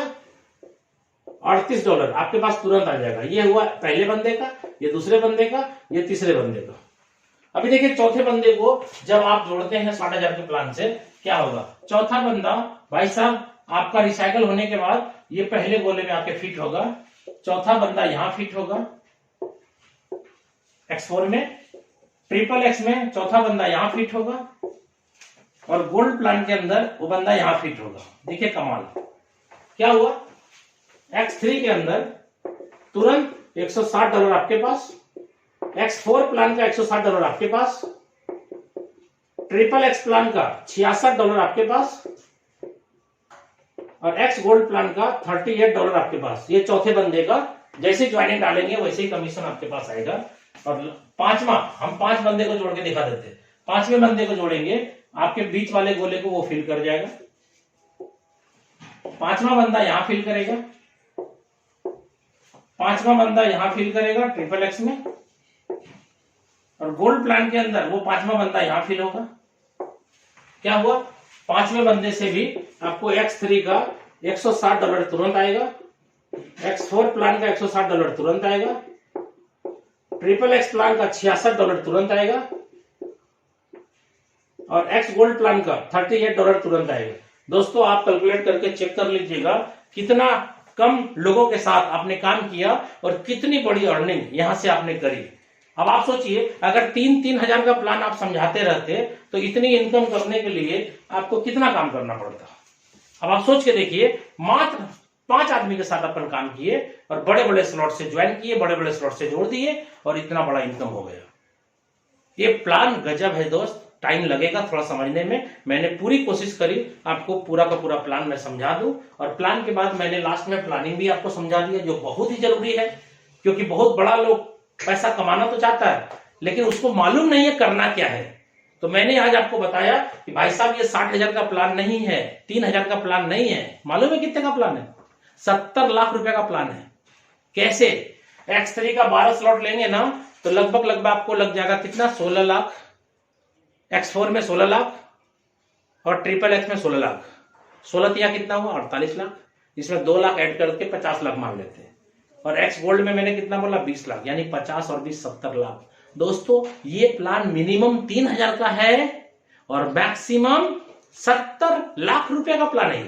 A: $38 आपके पास तुरंत आ जाएगा। ये हुआ पहले बंदे का, ये दूसरे बंदे का, ये तीसरे बंदे का। अभी देखिए चौथे बंदे को जब आप जोड़ते हैं 60,000 के प्लान से, क्या होगा, चौथा बंदा भाई साहब आपका रिसाइकल होने के बाद ये पहले गोले में आके फिट होगा, चौथा बंदा यहां फिट होगा X4 में, ट्रिपल एक्स में चौथा बंदा यहां फिट होगा, और गोल्ड प्लान के अंदर वो बंदा यहां फिट होगा। देखिए कमाल, क्या हुआ, X3 के अंदर तुरंत $160 आपके पास, X4 प्लान का $160 आपके पास, ट्रिपल एक्स प्लान का $66 आपके पास, और एक्स गोल्ड प्लान का $38 आपके पास। ये चौथे बंदे का जैसे ज्वाइनिंग डालेंगे वैसे ही कमीशन आपके पास आएगा। और पांचवा, हम 5 बंदे को जोड़ के दिखा देते हैं, 5वें बंदे को जोड़ेंगे, आपके बीच वाले गोले को वो फिल कर जाएगा, 5वां बंदा यहां फिल करेगा, 5वां बंदा यहां फिल करेगा ट्रिपल एक्स में, और गोल्ड प्लान के अंदर वो 5वां बंदा यहां फिल होगा। क्या हुआ, 5वें बंदे से भी आपको X3 का $160 तुरंत आएगा, X4 प्लान का $160 तुरंत आएगा, ट्रिपल एक्स प्लान का $66 तुरंत आएगा, और एक्स गोल्ड प्लान का $38 तुरंत आएगा। दोस्तों आप कैलकुलेट करके चेक कर लीजिएगा कितना कम लोगों के साथ आपने काम किया और कितनी बड़ी अर्निंग यहां से आपने करी। अब आप सोचिए, अगर 3-3 हजार का प्लान आप समझाते रहते तो इतनी इनकम करने के लिए आपको कितना काम करना पड़ता। अब आप सोच के देखिए, मात्र 5 आदमी के साथ अपन काम किए और बड़े बड़े स्लॉट से ज्वाइन किए, बड़े बड़े स्लॉट से जोड़ दिए और इतना बड़ा इनकम हो गया। ये प्लान गजब है दोस्त, टाइम लगेगा थोड़ा समझने में। मैंने पूरी कोशिश करी आपको पूरा का पूरा प्लान मैं समझा दूं, और प्लान के बाद मैंने लास्ट में प्लानिंग भी आपको समझा दिया, जो बहुत ही जरूरी है, क्योंकि बहुत बड़ा लोग पैसा कमाना तो चाहता है लेकिन उसको मालूम नहीं है करना क्या है। तो मैंने आज आपको बताया कि भाई साहब ये 60,000 का प्लान नहीं है, 3,000 का प्लान नहीं है। मालूम है कितने का प्लान है? 70 लाख रुपए का प्लान है। कैसे? X3 का 12 स्लॉट लेंगे ना तो लगभग आपको लग जाएगा कितना, 16 लाख, X4 में 16 लाख और ट्रिपल एक्स में 16 लाख। 16 तिया कितना हुआ, 48 लाख। इसमें 2 लाख ऐड करके 50 लाख मान लेते हैं। और एक्स गोल्ड में मैंने कितना बोला, 20 लाख, यानी 50 और 20 70 लाख। दोस्तों ये प्लान मिनिमम 3,000 का है और मैक्सिमम 70 लाख रुपए का प्लान है।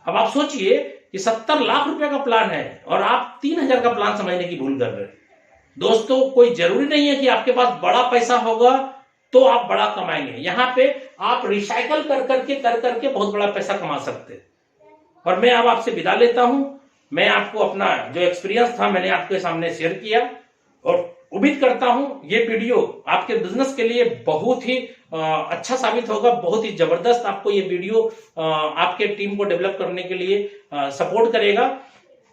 A: अब आप सोचिए कि 70 लाख रुपए का प्लान है और आप 3,000 का प्लान समझने की भूल कर रहे हैं। दोस्तों कोई जरूरी नहीं है कि आपके पास बड़ा पैसा होगा तो आप बड़ा कमाएंगे। यहां पे आप रिसाइकल कर करके बहुत बड़ा पैसा कमा सकते हैं। और मैं अब आपसे विदा लेता हूं। मैं आपको अपना जो एक्सपीरियंस था मैंने आपके सामने शेयर किया और उम्मीद करता हूं ये वीडियो आपके बिजनेस के लिए बहुत ही अच्छा साबित होगा, बहुत ही जबरदस्त आपको ये वीडियो आपके टीम को डेवलप करने के लिए सपोर्ट करेगा।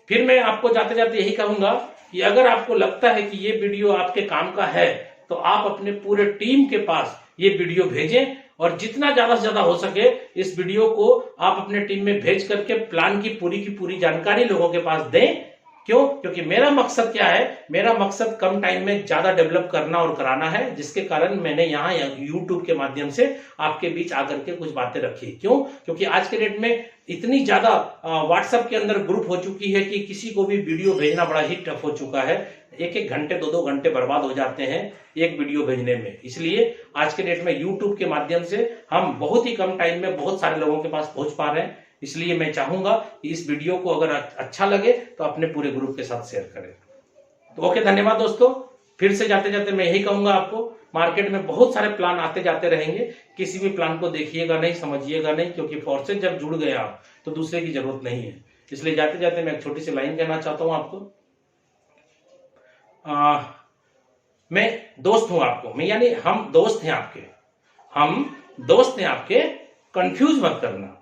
A: फिर मैं आपको जाते जाते यही कहूंगा कि अगर आपको लगता है कि ये वीडियो आपके काम का है तो आप अपने पूरे टीम के पास ये वीडियो भेजें और जितना ज्यादा से ज्यादा हो सके इस वीडियो को आप अपने टीम में भेज करके प्लान की पूरी जानकारी लोगों के पास दें। क्यों? क्योंकि मेरा मकसद क्या है, मेरा मकसद कम टाइम में ज्यादा डेवलप करना और कराना है, जिसके कारण मैंने यहाँ YouTube के माध्यम से आपके बीच आकर के कुछ बातें रखी। क्यों? क्योंकि आज के डेट में इतनी ज्यादा व्हाट्सएप के अंदर ग्रुप हो चुकी है कि किसी को भी वीडियो भेजना बड़ा ही टफ हो चुका है। 1-1 घंटे 2-2 घंटे बर्बाद हो जाते हैं एक वीडियो भेजने में। इसलिए आज के डेट में YouTube के माध्यम से हम बहुत ही कम टाइम में बहुत सारे लोगों के पास पहुंच पा रहे हैं। इसलिए मैं चाहूंगा कि इस वीडियो को अगर अच्छा लगे तो अपने पूरे ग्रुप के साथ शेयर करें। तो ओके, धन्यवाद दोस्तों। फिर से जाते जाते मैं यही कहूंगा आपको, मार्केट में बहुत सारे प्लान आते जाते रहेंगे, किसी भी प्लान को देखिएगा नहीं, समझिएगा नहीं, क्योंकि फोर्सेज जब जुड़ गए आप तो दूसरे की जरूरत नहीं है। इसलिए जाते जाते मैं एक छोटी सी लाइन कहना चाहता हूं आपको। मैं दोस्त हूं आपको, मैं यानी हम दोस्त हैं आपके, हम दोस्त हैं आपके, कंफ्यूज मत करना।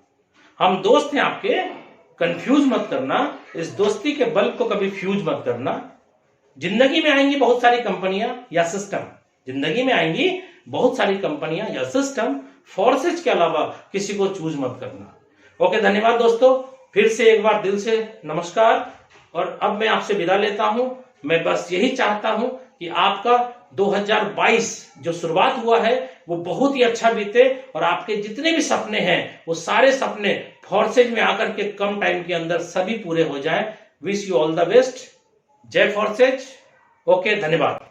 A: हम दोस्त हैं आपके, कंफ्यूज मत करना। इस दोस्ती के बल्ब को कभी फ्यूज मत करना। जिंदगी में आएंगी बहुत सारी कंपनियां या सिस्टम, जिंदगी में आएंगी बहुत सारी कंपनियां या सिस्टम, फोर्सेज के अलावा किसी को चूज मत करना। ओके, धन्यवाद दोस्तों, फिर से एक बार दिल से नमस्कार। और अब मैं आपसे विदा लेता हूं। मैं बस यही चाहता हूं कि आपका 2022 जो शुरुआत हुआ है वो बहुत ही अच्छा बीते, और आपके जितने भी सपने हैं वो सारे सपने फोर्सेज में आकर के कम टाइम के अंदर सभी पूरे हो जाएं। Wish you all the best. जय फोर्सेज। ओके, धन्यवाद।